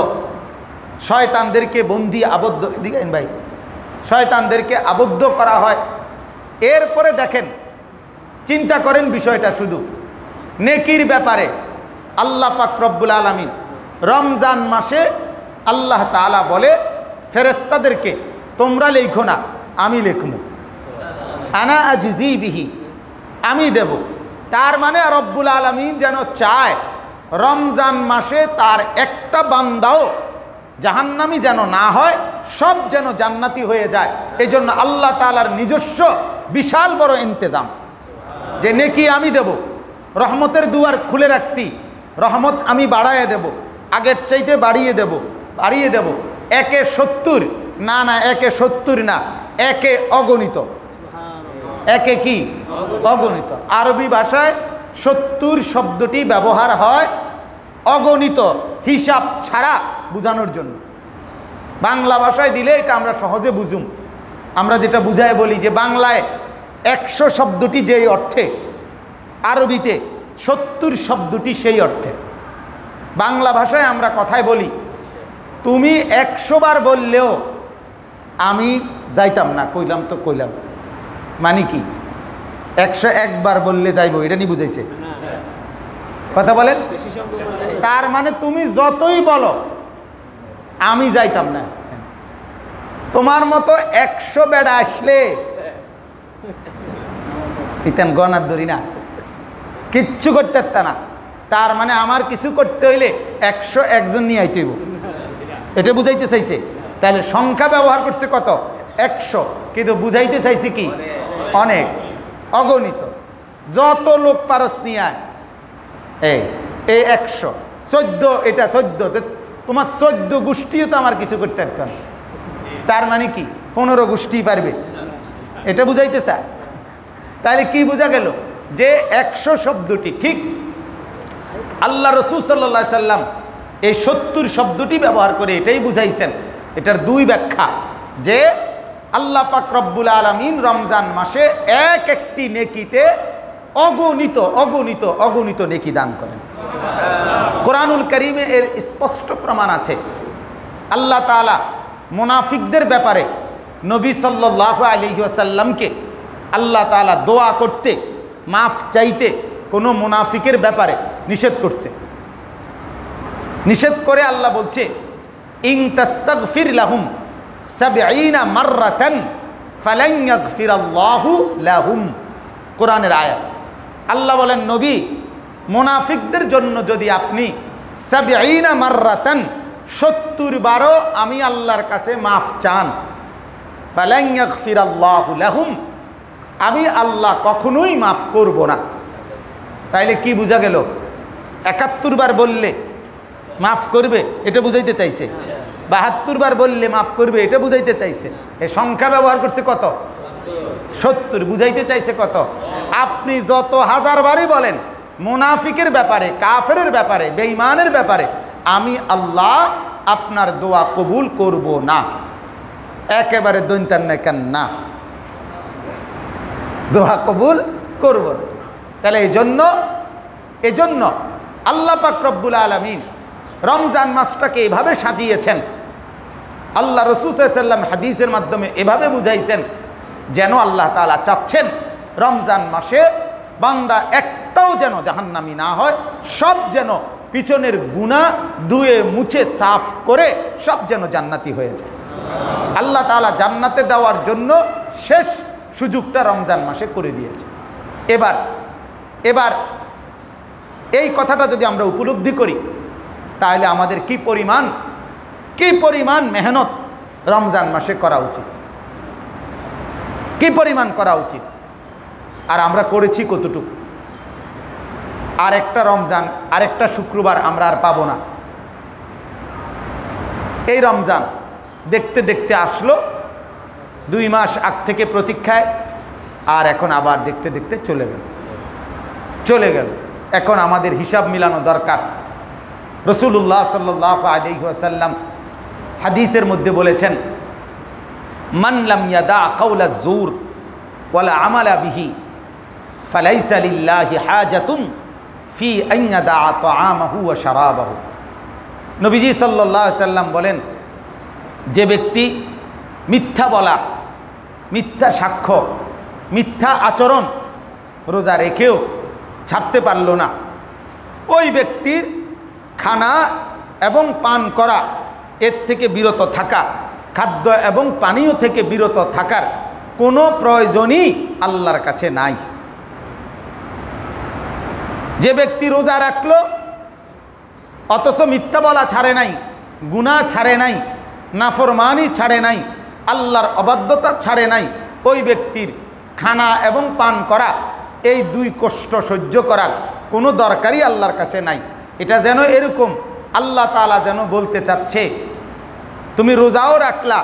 শয়তানদেরকে বন্দি আবদ্ধ, এদিকে ভাই, শয়তানদেরকে আবদ্ধ করা হয়। এরপরে দেখেন, চিন্তা করেন বিষয়টা শুধু নেকির ব্যাপারে। আল্লাহ পাক রব্বুল আলামিন রমজান মাসে আল্লাহ তাআলা বলে ফেরেশতাদেরকে তোমরা লেখো না, আমি লিখবো, আনা আজিজি বিহি, আমি দেব। তার মানে রব্বুল আলামিন যেন চায় রমজান মাসে তার একটা বান্দাও জাহান্নামী যেন না হয়, সব যেন জান্নাতি হয়ে যায়। এই জন্য আল্লাহ তাআলার নিজস্ব বিশাল বড় ইন্তজাম, যে নেকি আমি দেব, রহমতের দুয়ার খুলে রাখছি, রহমত আমি বাড়াইয়ে দেব, আগের চাইতে বাড়িয়ে দেব। একে 70 না, একে 70 না, একে অগণিত। একে কি অগণিত। আরবি ভাষায় 70 শব্দটি ব্যবহার হয় অগণিত, হিসাব ছাড়া বোঝানোর জন্য। বাংলা ভাষায় দিলে এটা আমরা সহজে বুঝুম। আমরা যেটা বুঝায় বলি যে বাংলায় 100 শব্দটি যেই অর্থে, আরবিতে 70 শব্দটি সেই অর্থে। বাংলা ভাষায় আমরা কথায় বলি, তুমি 100 বার বললেও আমি যাইতাম না, কইলাম তো কইলাম, মানে কি 101 বার বললে যাইব, এটা নি বুঝাইছে? কথা বলেন। তার মানে তুমি যতই বলো আমি যাইতাম না। তোমার মতো 100 বেড়া আসলে ইতেন গনার ধরি না, কিচ্ছু করতে পারত না। তার মানে আমার কিছু করতে হইলে 101 জন নিয়ে আইতে হইব, এটা বুঝাইতে চাইছে। তাহলে সংখ্যা ব্যবহার করছে কত? 100, কিন্তু বুঝাইতে চাইছে কি? অনেক, অগণিত। যত লোক পারস নিয়ে আয়, এই 100, 14, এটা 14, তোমার 14 গোষ্ঠীও তো আমার কিছু করতে পারত না। তার মানে কি 15 গোষ্ঠী পারবে, এটা বুঝাইতে চায়। তাহলে কি বোঝা গেল? যে 100 শব্দটি ঠিক আল্লাহ রসুল সাল্লাল্লাহু আলাইহি সাল্লাম এই 70 শব্দটি ব্যবহার করে এটাই বুঝাইছেন। এটার দুই ব্যাখ্যা, যে আল্লাহ পাক রব্বুল আলামিন রমজান মাসে এক একটি নেকিতে অগণিত অগণিত অগণিত নেকি দান করেন। কোরআনুল কারীমে এর স্পষ্ট প্রমাণ আছে। আল্লাহ তাআলা মুনাফিকদের ব্যাপারে নবী সাল্লাল্লাহু আলাইহি ওয়াসাল্লামকে আল্লাহ তাআলা দোয়া করতে, মাফ চাইতে কোনো মুনাফিকের ব্যাপারে নিষেধ করছে। নিষেধ করে আল্লাহ বলছে, ইন তাস্তাগফির লাহুম 70 মাররাতান ফালান ইয়াগফিরাল্লাহু লাহুম। কোরআনের আয়াত। আল্লাহ বলেন, নবী, মুনাফিকদের জন্য যদি আপনি 70 মাররাতান 70 বারও আমি আল্লাহর কাছে মাফ চান, ফালান ইয়াগফিরাল্লাহু লাহুম, আমি আল্লাহ কখনোই মাফ করব না। তাইলে কি বোঝা গেল? 71 বার বললে মাফ করবে, এটা বুঝাইতে চাইছে। 72 বার বললে মাফ করবে, এটা বুঝাইতে চাইছে। এই সংখ্যা ব্যবহার করছে কত? 70, বুঝাইতে চাইছে কত? আপনি যত হাজার বারই বলেন মুনাফিকের ব্যাপারে, কাফেরের ব্যাপারে, বেঈমানের ব্যাপারে আমি আল্লাহ আপনার দোয়া কবুল করব না, একেবারে দৈন্তান না, দোয়া কবুল করব না। তাহলে এই জন্য আল্লাহ পাক রব্বুল আলামিন রমজান মাসটাকে এভাবে সাজিয়েছেন। আল্লাহ রাসূল সাল্লাল্লাহু আলাইহি ওয়াসাল্লাম হাদিসের মাধ্যমে এভাবে বুঝাইছেন, যেন আল্লাহ তাআলা চাচ্ছেন রমজান মাসে বান্দা একটাও যেন জাহান্নামী না হয়, সব যেন পিছনের গুনাহ ধুয়ে মুছে সাফ করে সব যেন জান্নাতি হয়ে যায়। আল্লাহ তাআলা জান্নাতে দেওয়ার জন্য শেষ সুযোগটা রমজান মাসে করে দিয়েছে। এবার এই কথাটা যদি আমরা উপলব্ধি করি, তাহলে আমাদের কি পরিমাণ মেহনত রমজান মাসে করা উচিত, কি পরিমাণ করা উচিত, আর আমরা করেছি কতটুকু। আর একটা রমজান, আরেকটা শুক্রবার আমরা আর পাবো না। এই রমজান দেখতে দেখতে আসলো, 2 মাস আগ থেকে প্রতীক্ষায়, আর এখন আবার দেখতে দেখতে চলে গেল। এখন আমাদের হিসাব মিলানো দরকার। রাসূলুল্লাহ সাল্লাল্লাহু আলাইহি ওয়াসাল্লাম হাদিসের মধ্যে বলেছেন, মান লাম ইয়াদা কাওলা যুর ওয়ালা আমালা বিহি ফালাইসা লিল্লাহি হাজাতুন ফি আন ইয়াদা তাআমাহু ওয়া শারাবাহু। নবীজি সাল্লাল্লাহু আলাইহি ওয়াসাল্লাম বলেন, যে ব্যক্তি মিথ্যা বলা, মিথ্যা সাক্ষ্য, মিথ্যা আচরণ রোজা রেখেও ছাড়তে পারল না, ওই ব্যক্তির খানা এবং পান করা, এর থেকে বিরত থাকা, খাদ্য এবং পানীয় থেকে বিরত থাকার কোনো প্রয়োজনই আল্লাহর কাছে নাই। যে ব্যক্তি রোজা রাখলো অথচ মিথ্যা বলা ছাড়ে নাই, গুনাহ ছাড়ে নাই, নাফরমানি ছাড়ে নাই, আল্লাহর অবাধ্যতা ছাড়ে নাই, ওই ব্যক্তির খানা এবং পান করা, এই 2 কষ্ট সহ্য করার কোনো দরকারই আল্লাহর কাছে নাই। এটা যেন এরকম আল্লাহ তাআলা যেন বলতে চাচ্ছে, তুমি রোজাও রাখলা,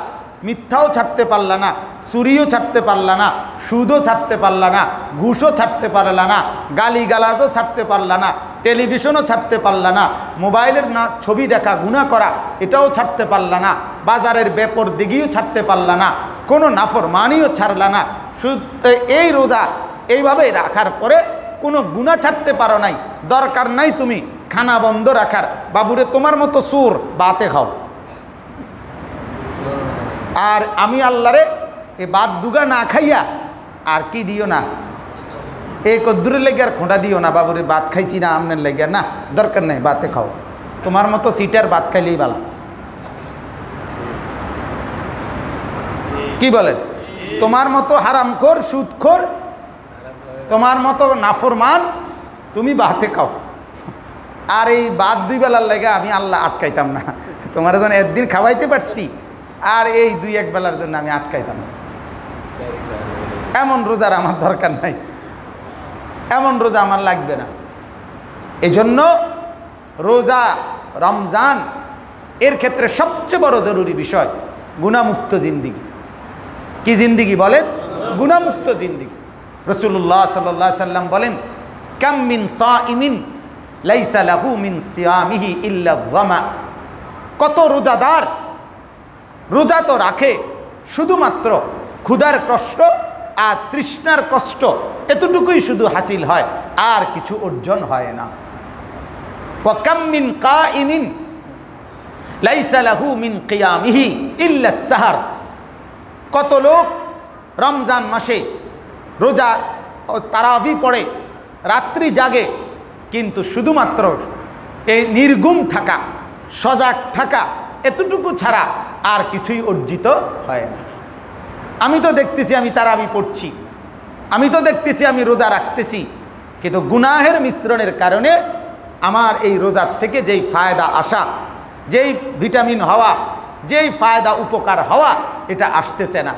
মিথ্যাও ছাড়তে পারলা না, চুরিও ছাড়তে পারলা না, সুদও ছাড়তে পারলা না, ঘুষও ছাড়তে পারলা না, গালিগালাজও ছাড়তে পারলা না, টেলিভিশনও ছাড়তে পারলা না, মোবাইলের না ছবি দেখা গুনাহ করা এটাও ছাড়তে পারলা না, বাজারের বেপরদিগিও ছাড়তে পারলা না, কোনো নাফরমানিও ছাড়লা না। শুধু এই রোজা এইভাবে রাখার পরে কোনো গুনাহ ছাড়তে পারো নাই, দরকার নাই তুমি খানা বন্ধ রাখার, বাবুরে তোমার মতো সুর বাতে খাও, আর আমি আল্লাহরে এ বাদ দুগা না খাইয়া আর কি দিও না, এই কদ্দুরের লেগে আর খোঁটা দিও না, বাবুরে ভাত খাইছি না আমনের লেগে, না দরকার নেই বাতে খাও, তোমার মতো সিটার ভাত খাইলেই বালা। কি বলেন? তোমার মতো হারামখোর, সুদখোর, তোমার মতো নাফরমান, তুমি বাতে খাও। আর এই বাদ দুই বেলার লেগে আমি আল্লাহ আটকাইতাম না, তোমার যখন একদিন খাওয়াইতে পারছি আর এই দুই এক বেলার জন্য আমি আটকাইতাম না। এমন রোজার আমার দরকার নাই, এমন রোজা আমার লাগবে না। এজন্য রোজা, রমজান এর ক্ষেত্রে সবচেয়ে বড় জরুরি বিষয় গুনাহমুক্ত জিন্দিগি। কি জিন্দিগি বলেন? গুনাহমুক্ত জিন্দিগি। রাসূলুল্লাহ সাল্লাল্লাহু আলাইহি সাল্লাম বলেন, কাম মিন সাইমিন লাইসা লাহু মিন সিয়ামিহি ইল্লা যামা। কত রোজাদার রোজা তো রাখে, শুধুমাত্র ক্ষুধার কষ্ট আর তৃষ্ণার কষ্ট এতটুকুই শুধু হাসিল হয়, আর কিছু অর্জন হয় না। ওয়া কাম মিন কাইমিন লাইসা লাহু মিন কিয়ামিহি ইল্লা সাহর। কত লোক রমজান মাসে রোজা তারাবি পড়ে, রাত্রি জাগে, কিন্তু শুধুমাত্র এই নির্গুম থাকা, সজাগ থাকা এতটুকু ছাড়া আর কিছুই অর্জিত হয় না। আমি তো দেখতেছি আমি তারাবি পড়ছি, আমি তো দেখতেছি আমি রোজা রাখতেছি, কিন্তু গুনাহের মিশ্রণের কারণে আমার এই রোজার থেকে যেই ফায়দা আসা, যেই ভিটামিন হওয়া, যেই ফায়দা উপকার হওয়া, এটা আসতেছে না।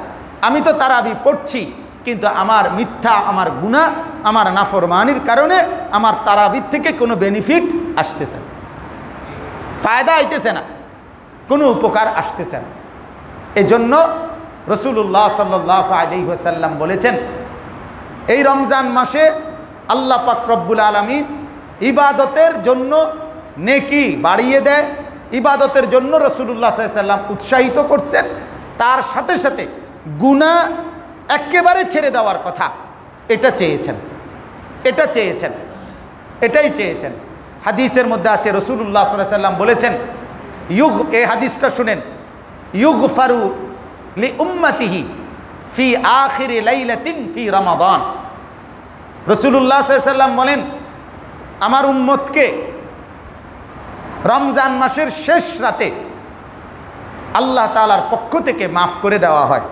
আমি তো তারাবি পড়ছি, কিন্তু আমার মিথ্যা, আমার গুনাহ, আমার নাফরমানির কারণে আমার তারাবির থেকে কোনো বেনিফিট আসতেছে না, ফায়দা আইতেছে না, কোনো উপকার আসতেছে না। এজন্য রাসূলুল্লাহ সাল্লাল্লাহু আলাইহি ওয়াসাল্লাম বলেছেন, এই রমজান মাসে আল্লাহ পাক রব্বুল আলামিন ইবাদতের জন্য নেকি বাড়িয়ে দেয়, ইবাদতের জন্য রাসূলুল্লাহ সাল্লাল্লাহু আলাইহি ওয়াসাল্লাম উৎসাহিত করছেন, তার সাথে সাথে গুনাহ একেবারে ছেড়ে দেওয়ার কথা এটা চেয়েছেন, এটা চেয়েছেন, এটাই চেয়েছেন। হাদিসের মধ্যে আছে রাসূলুল্লাহ সাল্লাল্লাহু আলাইহি ওয়াসাল্লাম বলেছেন, এই হাদিসটা শুনেন, ইউগফারু লি উম্মতিহি ফি আখিরি লাইলাতিন ফি রমাদান। রাসূলুল্লাহ সাল্লাল্লাহু আলাইহি ওয়াসাল্লাম বলেন, আমার উম্মতকে রমজান মাসের শেষ রাতে আল্লাহ তাআলার পক্ষ থেকে মাফ করে দেওয়া হয়।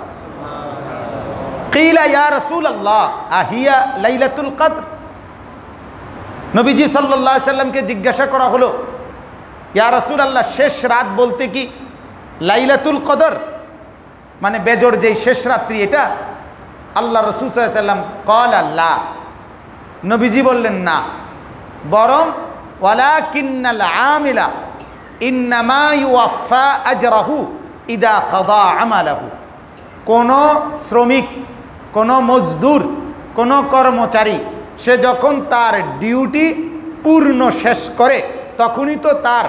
কিলা ইয়া রাসূলুল্লাহ আহিয়া লাইলাতুল কদর। নবীজি সাল্লাল্লাহু আলাইহি সাল্লামকে জিজ্ঞাসা করা হলো, ইয়া রাসূলুল্লাহ, শেষ রাত বলতে কি লাইলাতুল কদর মানে বেজর যেই শেষ রাত্রি এটা? আল্লাহ রাসূল সাল্লাল্লাহু আলাইহি সাল্লাম ক্বালা লা, নবীজি বললেন না, বরং ওয়ালাকিন্নাল আমিলা ইন্নামা ইউওয়াফা আজরাহু ইদা কাদা আমালাহু। কোন শ্রমিক, কোন মজদুর, কোন কর্মচারী সে যখন তার ডিউটি পূর্ণ শেষ করে তখনই তো তার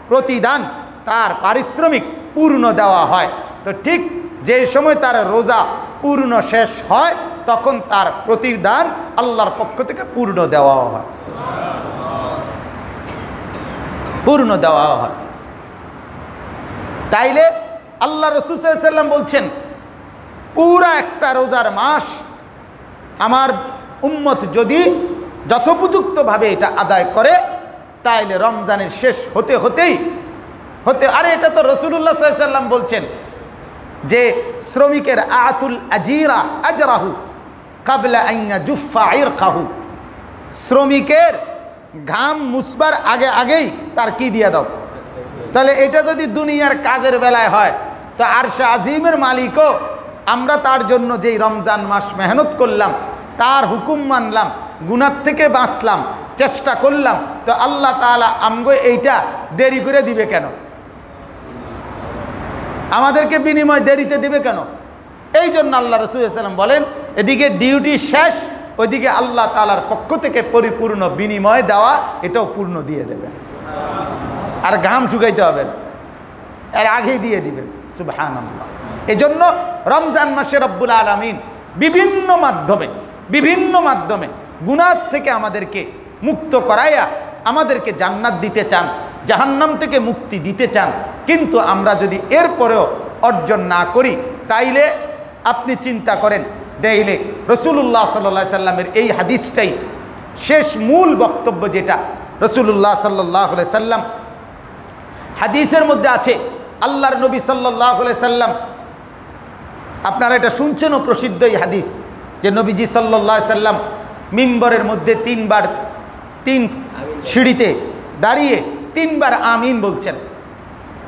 প্রতিদান, তার পারিশ্রমিক পূর্ণ দেওয়া হয়। তো ঠিক যে সময় তার রোজা পূর্ণ শেষ হয় তখন তার প্রতিদান আল্লাহর পক্ষ থেকে পূর্ণ দেওয়া হয়, পূর্ণ দেওয়া হয়। তাইলে আল্লাহ রাসূল সাল্লাল্লাহু আলাইহি ওয়াসাল্লাম বলছেন, পুরা একটা রোজার মাস আমার উম্মত যদি যথোপযুক্তভাবে এটা আদায় করে, তাইলে রমজানের শেষ হতে আরে এটা তো রাসূলুল্লাহ সাল্লাল্লাহু আলাইহি ওয়াসাল্লাম বলছেন যে শ্রমিকের আতুল আজিরা আজরাহু ক্বাবলা আন ইয়াজুফা ইরকাহু, শ্রমিকের ঘাম মুছবার আগেই তার কি দিয়ে দাও। তাহলে এটা যদি দুনিয়ার কাজের বেলায় হয়, তো আরশে আজিমের মালিকও আমরা তার জন্য যেই রমজান মাস মেহনত করলাম, তার হুকুম মানলাম, গুনাহ থেকে বাঁচলাম, চেষ্টা করলাম, তো আল্লাহ তাআলা আমগো এইটা দেরি করে দিবে কেন? আমাদেরকে বিনিময় দেরিতে দিবে কেন? এই জন্য আল্লাহ রাসূল সাল্লাল্লাহু আলাইহি ওয়াসাল্লাম বলেন, এদিকে ডিউটি শেষ, ওইদিকে আল্লাহ তাআলার পক্ষ থেকে পরিপূর্ণ বিনিময় দেওয়া, এটাও পূর্ণ দিয়ে দেবেন, আর ঘাম শুকাইতে হবে না, এর আগেই দিয়ে দিবেন। সুবহানাল্লাহ। এজন্য রমজান মাসে রব্বুল আলামিন বিভিন্ন মাধ্যমে গুনাহ থেকে আমাদেরকে মুক্ত করাইয়া আমাদেরকে জান্নাত দিতে চান, জাহান্নাম থেকে মুক্তি দিতে চান। কিন্তু আমরা যদি এরপরেও অর্জন না করি, তাইলে আপনি চিন্তা করেন, তাইলে রাসূলুল্লাহ সাল্লাল্লাহু আলাইহি সাল্লামের এই হাদিসটাই শেষ মূল বক্তব্য, যেটা রাসূলুল্লাহ সাল্লাল্লাহু আলাইহি সাল্লাম হাদিসের মধ্যে আছে। আল্লাহর নবী সাল্লাল্লাহু আলাইহি সাল্লাম, আপনারা এটা শুনছেনও, প্রসিদ্ধ এই হাদিস, যে নবীজি সাল্লাল্লাহু আলাইহি সাল্লাম মিম্বরের মধ্যে 3 বার 3 সিঁড়িতে দাঁড়িয়ে 3 বার আমিন বলছেন।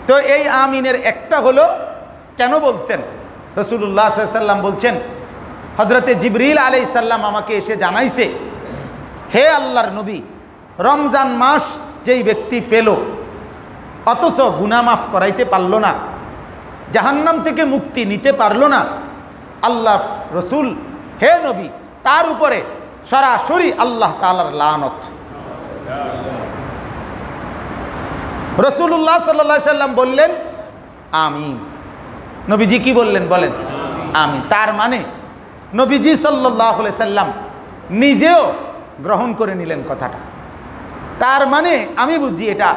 তো এই আমিনের একটা হলো কেন বলছেন? রাসূলুল্লাহ সাল্লাল্লাহু আলাইহি সাল্লাম বলছেন, হযরতে জিবরিল আলাইহিস সালাম আমাকে এসে জানাইছে, হে আল্লাহর নবী, রমজান মাস যেই ব্যক্তি পেল অথচ গুনাহ মাফ করাইতে পারল না, জাহান্নাম থেকে মুক্তি নিতে পারল না, আল্লাহ রসুল, হে নবী, তার উপরে সরাসরি আল্লাহ তাআলার লানত। রাসূলুল্লাহ সাল্লাল্লাহু আলাইহি সাল্লাম বললেন আমিন। নবীজি কি বললেন? বলেন আমিন। তার মানে নবীজি সাল্লাল্লাহু আলাইহি সাল্লাম নিজেও গ্রহণ করে নিলেন কথাটা। তার মানে আমি বুঝি এটা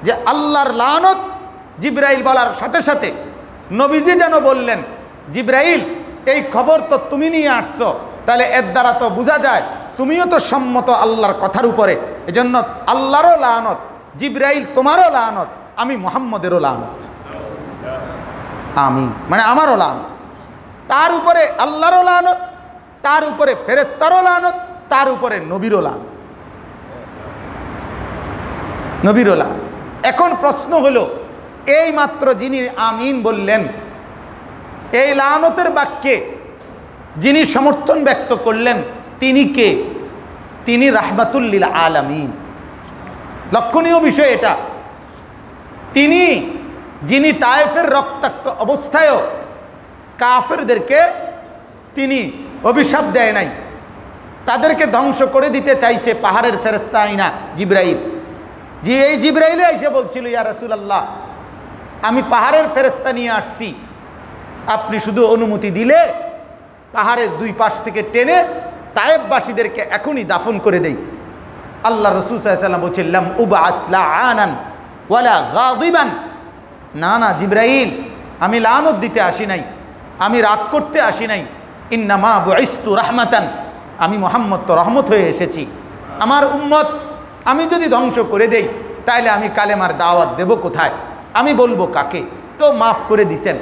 যে আল্লাহর লানত জিবরাইল বলার সাথে সাথে নবীজি যেন বললেন, জিবরাইল এই খবর তো তুমি নিয়ে আসছো, তাহলে এর দ্বারা তো বোঝা যায় তুমিও তো সম্মত আল্লাহর কথার উপরে, এজন্য আল্লাহরও লানত, জিবরাইল তোমারও লানত, আমি মুহাম্মদেরও লানত। আমিন মানে আমারও লানত, তার উপরে আল্লাহরও লানত, তার উপরে ফেরেশতারও লানত, তার উপরে নবীরও লানত, নবীরও লানত। এখন প্রশ্ন হলো, এই মাত্র যিনি আমিন বললেন, এই লানতের বাক্যে যিনি সমর্থন ব্যক্ত করলেন, তিনি কে? তিনি রাহমাতুল লিল আলামিন। লক্ষণীয় বিষয় এটা, তিনি যিনি তায়েফের রক্তাক্ত অবস্থায়ও কাফেরদেরকে তিনি অভিশাপ দেয় নাই, তাদেরকে ধ্বংস করে দিতে চাইছে পাহাড়ের ফেরেশতা আইনা জিবরাইল। যে এই জিবরাইলে এসে বলছিল, ইয়া রাসূলুল্লাহ, আমি পাহাড়ের ফেরেশতা নিয়ে আসছি, আপনি শুধু অনুমতি দিলে পাহাড়ের 2 পাশ থেকে টেনে তায়েফবাসীদেরকে এখনই দাফন করে দেই। আল্লাহ রাসূল সাল্লাল্লাহু আলাইহি ওয়াসাল্লাম বলছেন, লাম উবআস লাআনান ওয়ালা গাদিবান। না না জিবরাইল, আমি লানত দিতে আসি নাই, আমি রাগ করতে আসি নাই। ইন্নামা বুইস্তু রাহমাতান, আমি মুহাম্মদ তো রহমত হয়ে এসেছি। আমার উম্মত আমি যদি ধ্বংস করে দেই, তাহলে আমি কালেমার দাওয়াত দেব কোথায়? আমি বলবো কাকে? তো মাফ করে দিছেন।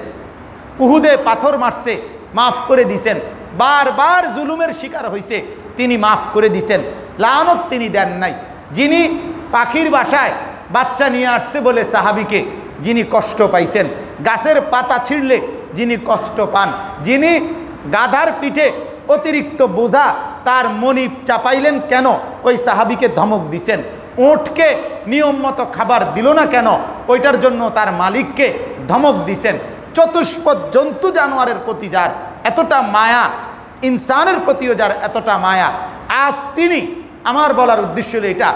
উহুদে পাথর মারছে, মাফ করে দিছেন। বারবার জুলুমের শিকার হয়েছে, তিনি মাফ করে দিছেন। লানত তিনি দেন নাই। যিনি পাখির বাসায় বাচ্চা নিয়ে আসছে বলে সাহাবীকে যিনি কষ্ট পাইছেন, গাছের পাতা ছিঁড়লে যিনি কষ্ট পান, যিনি গাধার পিঠে অতিরিক্ত বোঝা তার মনিব চাপাইলেন কেন, ওই সাহাবীকে ধমক দিছেন। উটকে নিয়ম মতো খাবার দিল না কেন, ওইটার জন্য তার মালিককে ধমক দিছেন। চতুষ্পদ জন্তু জানোয়ারের প্রতি যার এতটা মায়া, ইনসানের প্রতিও যার এতটা মায়া, আজ তিনি, আমার বলার উদ্দেশ্য হলো এটা,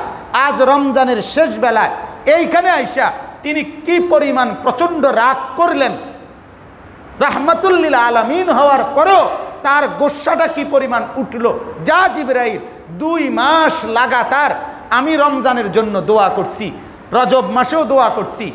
আজ রমজানের শেষ বেলায় এইখানে আইসা তিনি কি পরিমাণ প্রচণ্ড রাগ করলেন, রাহমাতুল লিল আলামিন হওয়ার পরেও তার গোস্সাটা কি পরিমাণ উঠল। যা জিবরাইল, 2 মাস লাগাতার আমি রমজানের জন্য দোয়া করছি, রজব মাসেও দোয়া করছি,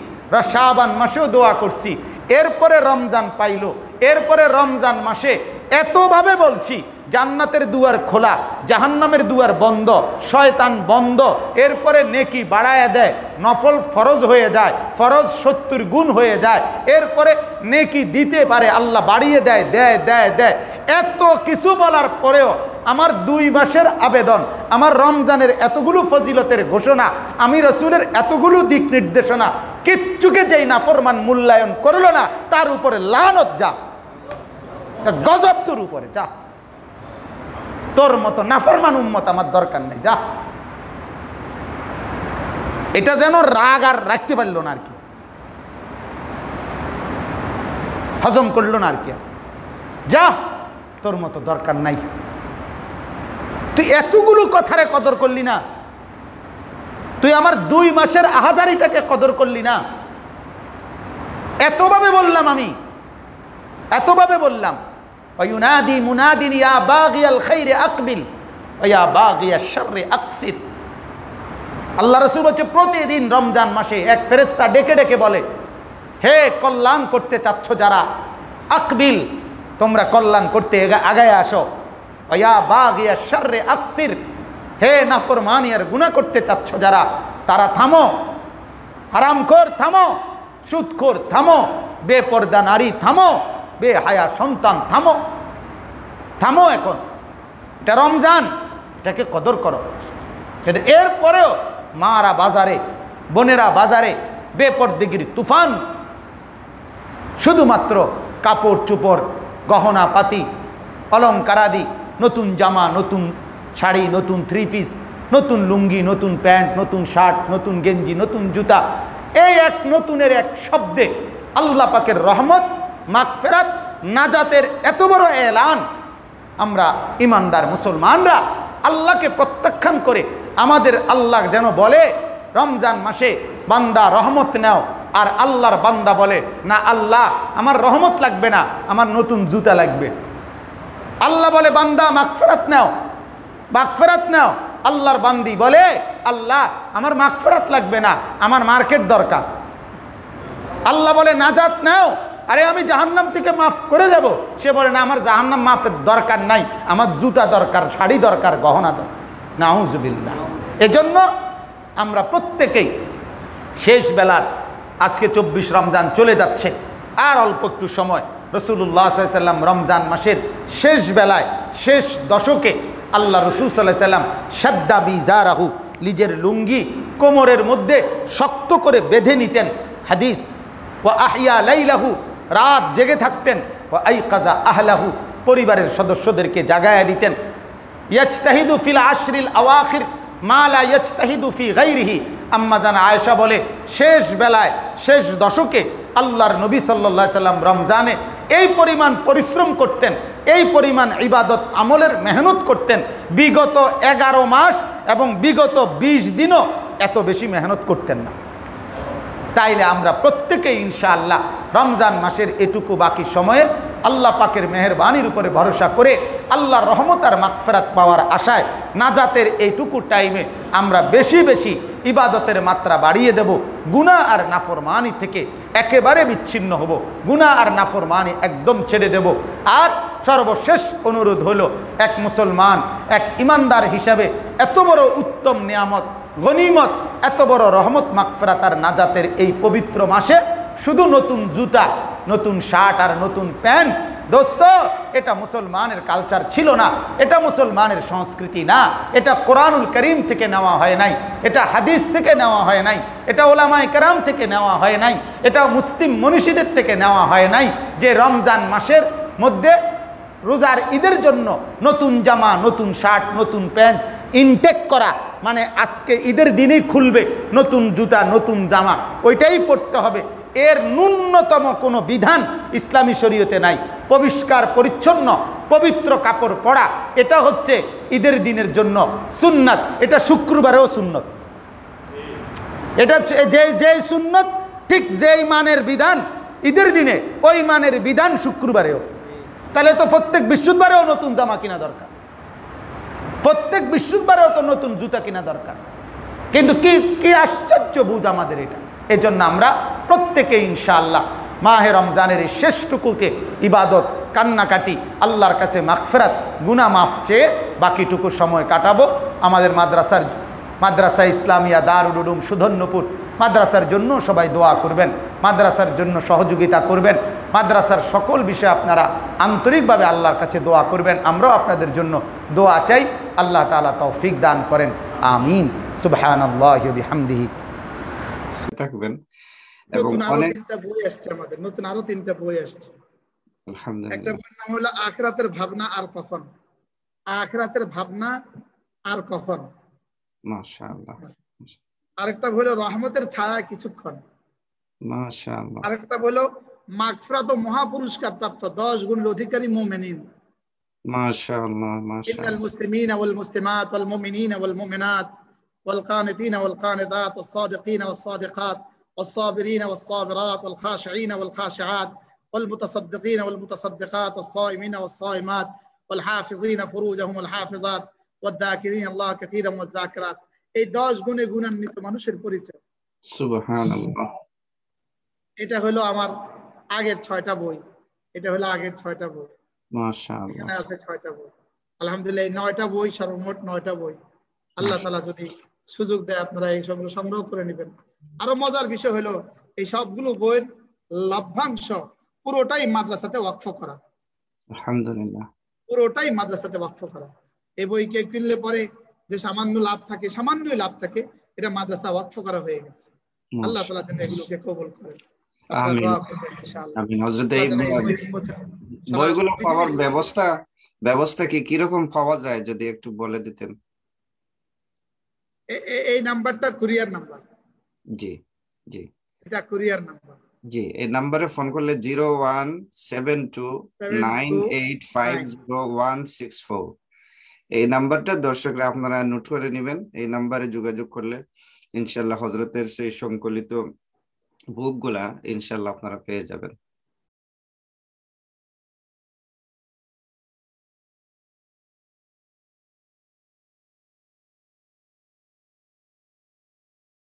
শাবান মাসেও দোয়া করছি, এরপরে রমজান পাইল, এরপরে রমজান মাসে এতভাবে বলছি জান্নাতের দুয়ার খোলা, জাহান্নামের দুয়ার বন্ধ, শয়তান বন্ধ, এরপরে নেকি বাড়ায়া দেয়, নফল ফরজ হয়ে যায়, ফরজ 70 গুণ হয়ে যায়, এরপরে নেকি দিতে পারে আল্লাহ বাড়িয়ে দেয়, দেয় দেয় দেয়। এত কিছু বলার পরেও আমার 2 মাসের আবেদন, আমার রমজানের এতগুলো ফজিলতের ঘোষণা, আমি রসুলের এতগুলো দিক নির্দেশনা, কিচ্ছুকে যেই নাফরমান মূল্যায়ন করলো না, তার উপরে লানত। যা গজব তোর উপরে, যা, তোর মতো নাফরমান উম্মত আমার দরকার নেই, যা। এটা যেন রাগ আর রাখতে পারলো না আর কি, হজম করলো না আর কি, যা, তোর মতো দরকার নাই। তুই এতগুলো কথারে কদর করলি না, তুই আমার 2 মাসের আহাজারিটাকে কদর করলি না। এতভাবে বললাম, আমি এতভাবে বললাম, ওয়ায়ুনাদি মুনাদিন ইয়া বাগিয়াল খাইরি আকবিল ওয়া ইয়া বাগিয়াশ শাররি আকসির। আল্লাহ রাসূল বলছে প্রতিদিন রমজান মাসে এক ফেরেশতা ডেকে ডেকে বলে, হে কল্যাণ করতে চাচ্ছ যারা, আকবিল, তোমরা কল্যাণ করতে আগায় আসো। ইয়া বাগিয়া শাররে আকসির, হে নাফরমানি আর গুনাহ করতে চাচ্ছ যারা, তারা থামো। হারামখোর থামো, সুদখোর থামো, বেপরদা নারী থামো, বেহায়া সন্তান থামো, থামো। এখন এটা রমজান, এটাকে কদর করো। কিন্তু এরপরেও মারা বাজারে, বোনেরা বাজারে বেপরদিগির তুফান, শুধুমাত্র কাপড় চোপড়, গহনা পাতি, অলঙ্কারাদি, নতুন জামা, নতুন শাড়ি, নতুন থ্রি পিস, নতুন লুঙ্গি, নতুন প্যান্ট, নতুন শার্ট, নতুন গেঞ্জি, নতুন জুতা, এই এক নতুনের এক শব্দে আল্লাহ পাকের রহমত, মাগফিরাত, নাজাতের এত বড় এলান। আমরা ইমানদার মুসলমানরা আল্লাহকে প্রত্যাখ্যান করে আমাদের আল্লাহ যেন বলে রমজান মাসে বান্দা রহমত নাও, আর আল্লাহর বান্দা বলে না আল্লাহ আমার রহমত লাগবে না, আমার নতুন জুতা লাগবে। আল্লাহ বলে বান্দা মাগফিরাত নাও, মাগফিরাত নাও, আল্লাহর বান্দি বলে আল্লাহ আমার মাগফিরাত লাগবে না, আমার মার্কেট দরকার। আল্লাহ বলে নাজাত নাও, আরে আমি জাহান্নাম থেকে মাফ করে যাব, সে বলে না আমার জাহান্নাম মাফের দরকার নাই, আমার জুতা দরকার, শাড়ি দরকার, গহনা দরকার। নাউজুবিল্লাহ। এজন্য আমরা প্রত্যেকেই শেষ বেলার, আজকে 24 রমজান চলে যাচ্ছে, আর অল্প একটু সময়। রাসূলুল্লাহ সাল্লাল্লাহু আলাইহি ওয়াসাল্লাম রমজান মাসের শেষ বেলায়, শেষ দশকে আল্লাহ রাসূল সাল্লাল্লাহু আলাইহি ওয়াসাল্লাম শাদ্দা বিজারাহু, নিজের লুঙ্গি কোমরের মধ্যে শক্ত করে বেঁধে নিতেন। হাদিস, ওয়া আহিয়া লাইলাহু, রাত জেগে থাকতেন। ওয়া আইকাযা আহলাহু, পরিবারের সদস্যদেরকে জাগায়া দিতেন। ইয়াজতাহিদু ফিল আশরিল আওয়াখির মা লা ইয়াজতাহিদু ফি গায়রিহি। আম্মা জান আয়েশা বলে শেষ বেলায়, শেষ দশকে আল্লাহর নবী সাল্লাল্লাহু আলাইহি সাল্লাম রমজানে এই পরিমাণ পরিশ্রম করতেন, এই পরিমাণ ইবাদত আমলের মেহনত করতেন, বিগত 11 মাস এবং বিগত 20 দিনও এত বেশি মেহনত করতেন না। তাইলে আমরা প্রত্যেকেই ইনশাআল্লাহ রমজান মাসের এটুকু বাকি সময়ে আল্লাহ পাকের মেহেরবানির উপরে ভরসা করে আল্লাহর রহমত আর মাগফিরাত পাওয়ার আশায় নাজাতের এইটুকু টাইমে আমরা বেশি বেশি ইবাদতের মাত্রা বাড়িয়ে দেব, গুনাহ আর নাফরমানি থেকে একেবারে বিচ্ছিন্ন হব, গুনাহ আর নাফরমানি একদম ছেড়ে দেব। আর সর্বশেষ অনুরোধ হলো, এক মুসলমান, এক ইমানদার হিসাবে এত বড় উত্তম নিয়ামত, গনিমত, এত বড় রহমত, মাগফিরাত আর নাজাতের এই পবিত্র মাসে শুধু নতুন জুতা, নতুন শার্ট আর নতুন প্যান্ট, দোস্ত, এটা মুসলমানের কালচার ছিল না, এটা মুসলমানের সংস্কৃতি না, এটা কোরআনুল করিম থেকে নেওয়া হয় নাই, এটা হাদিস থেকে নেওয়া হয় নাই, এটা ওলামায়ে কেরাম থেকে নেওয়া হয় নাই, এটা মুসলিম মনীষীদের থেকে নেওয়া হয় নাই যে রমজান মাসের মধ্যে রোজার ঈদের জন্য নতুন জামা, নতুন শার্ট, নতুন প্যান্ট ইনটেক করা, মানে আজকে ঈদের দিনেই খুলবে নতুন জুতা, নতুন জামা, ওইটাই পরতে হবে, এর ন্যূনতম কোনো বিধান ইসলামী শরীয়তে নাই। পরিষ্কার পরিচ্ছন্ন পবিত্র কাপড় পরা, এটা হচ্ছে ঈদের দিনের জন্য সুন্নাত, এটা শুক্রবারেও সুন্নত, এটা যে সুন্নত ঠিক যেই মানের বিধান ঈদের দিনে, ওই মানের বিধান শুক্রবারেও। তাহলে তো প্রত্যেক বৃহস্পতিবারেও নতুন জামা কিনা দরকার, প্রত্যেক বৃহস্পতিবারেও তো নতুন জুতা কিনা দরকার। কিন্তু কি আশ্চর্য বুঝ আমাদের এটা। এজন্য আমরা প্রত্যেকে ইনশাআল্লাহ মাহে রমজানের এই শেষটুকুকে ইবাদত, কান্নাকাটি, আল্লাহর কাছে মাগফিরাত, গুনাহ মাফ চেয়ে বাকিটুকু সময় কাটাবো। আমাদের মাদ্রাসা ইসলামিয়া দারুল উলুম সুধন্যপুর মাদ্রাসার জন্য সবাই দোয়া করবেন, মাদ্রাসার জন্য সহযোগিতা করবেন, মাদ্রাসার সকল বিষয়ে আপনারা আন্তরিকভাবে আল্লাহর কাছে দোয়া করবেন। আমরাও আপনাদের জন্য দোয়া চাই। আল্লাহ তাআলা তৌফিক দান করেন, আমিন। সুবহানাল্লাহি ওয়া বিহামদিহি। থাকবেন। এবং অনেক বই আসছে, আমাদের নতুন আরো 3টা বই আসছে। আলহামদুলিল্লাহ। একটা বইয়ের নাম হলো আখিরাতের ভাবনা আর কখন, আখিরাতের ভাবনা আর কখন, মাশাআল্লাহ। আরেকটা হলো রহমতের ছায়া কিছুক্ষণ, মাশাআল্লাহ। আরেকটা হলো মাগফিরাত ও মহাপুরস্কার প্রাপ্ত 10 গুণের অধিকারী মুমিনিন, মাশাআল্লাহ মাশাআল্লাহ। ইন্নাল মুসলিমিনা ওয়াল মুসলিমাত ওয়াল মুমিনিনা ওয়াল মুমিনাত ওয়াল কানিতিনা ওয়াল কানিতাত ওয়াস সাদিকিনা ওয়াস সাদিকাত ওয়াস সাবিরিনা ওয়াস সাবিরাত ওয়াল খাশিঈনা ওয়াল খাশিআত ওয়াল মুতাসাদ্দিকিনা ওয়াল মুতাসাদ্দিকাত ওয়াস সাইমিনা ওয়াস সাইমাত ওয়াল হাফিজিনা ফুরুজাহুম ওয়াল হাফিজাত ওয়াদ যাকিরিনা আল্লাহ কাসীরান ওয়াজ যাকিরাত এই 10 গুণে গুণান্বিত মানুষের পরিচয়। সুবহানাল্লাহ। এটা হলো আমার আগের 6টা বই, এটা হলো আগের 6টা বই, মাশাআল্লাহ। এখানে আছে 6টা বই। আলহামদুলিল্লাহ এই 9টা বই, সর্বমোট 9টা বই। আল্লাহ তাআলা যদি সুযোগ দেয় আপনারা এই সবগুলো সংগ্রহ করে নেবেন। আরো মজার বিষয় হলো এই সবগুলো বইয়ের লভ্যাংশ পুরোটাই মাদ্রাসাতে ওয়াকফ করা, আলহামদুলিল্লাহ। পুরোটাই মাদ্রাসাতে ওয়াকফ করা। এই বই কে কিনলে পরে যে সামান্য লাভ থাকে, সামান্যই লাভ থাকে, এটা মাদ্রাসা ওয়াকফ করা হয়ে গেছে। আল্লাহ তাআলা যেন এগুলোকে কবুল করেন। আপনারা আমিন দোয়া করবেন ইনশাআল্লাহ। আমিন। হযরত আল্লাহ এই যেন এই হিম্মতের সারা বইগুলো পাওয়ার পৃথিবীর ব্যবস্থা কিরকম পাওয়া যায় যদি একটু বলে দিতেন? এই নাম্বারটা কুরিয়ার নাম্বার, জি জি এটা কুরিয়ার নাম্বার। জি, এই নাম্বারে ফোন করলে 017298506164, এই নাম্বারটা দর্শকরা আপনারা নোট করে নেবেন। এই নাম্বারে যোগাযোগ করলে ইনশাল্লাহ হযরতের সেই সংকলিত বুকগুলা ইনশাল্লাহ আপনারা পেয়ে যাবেন।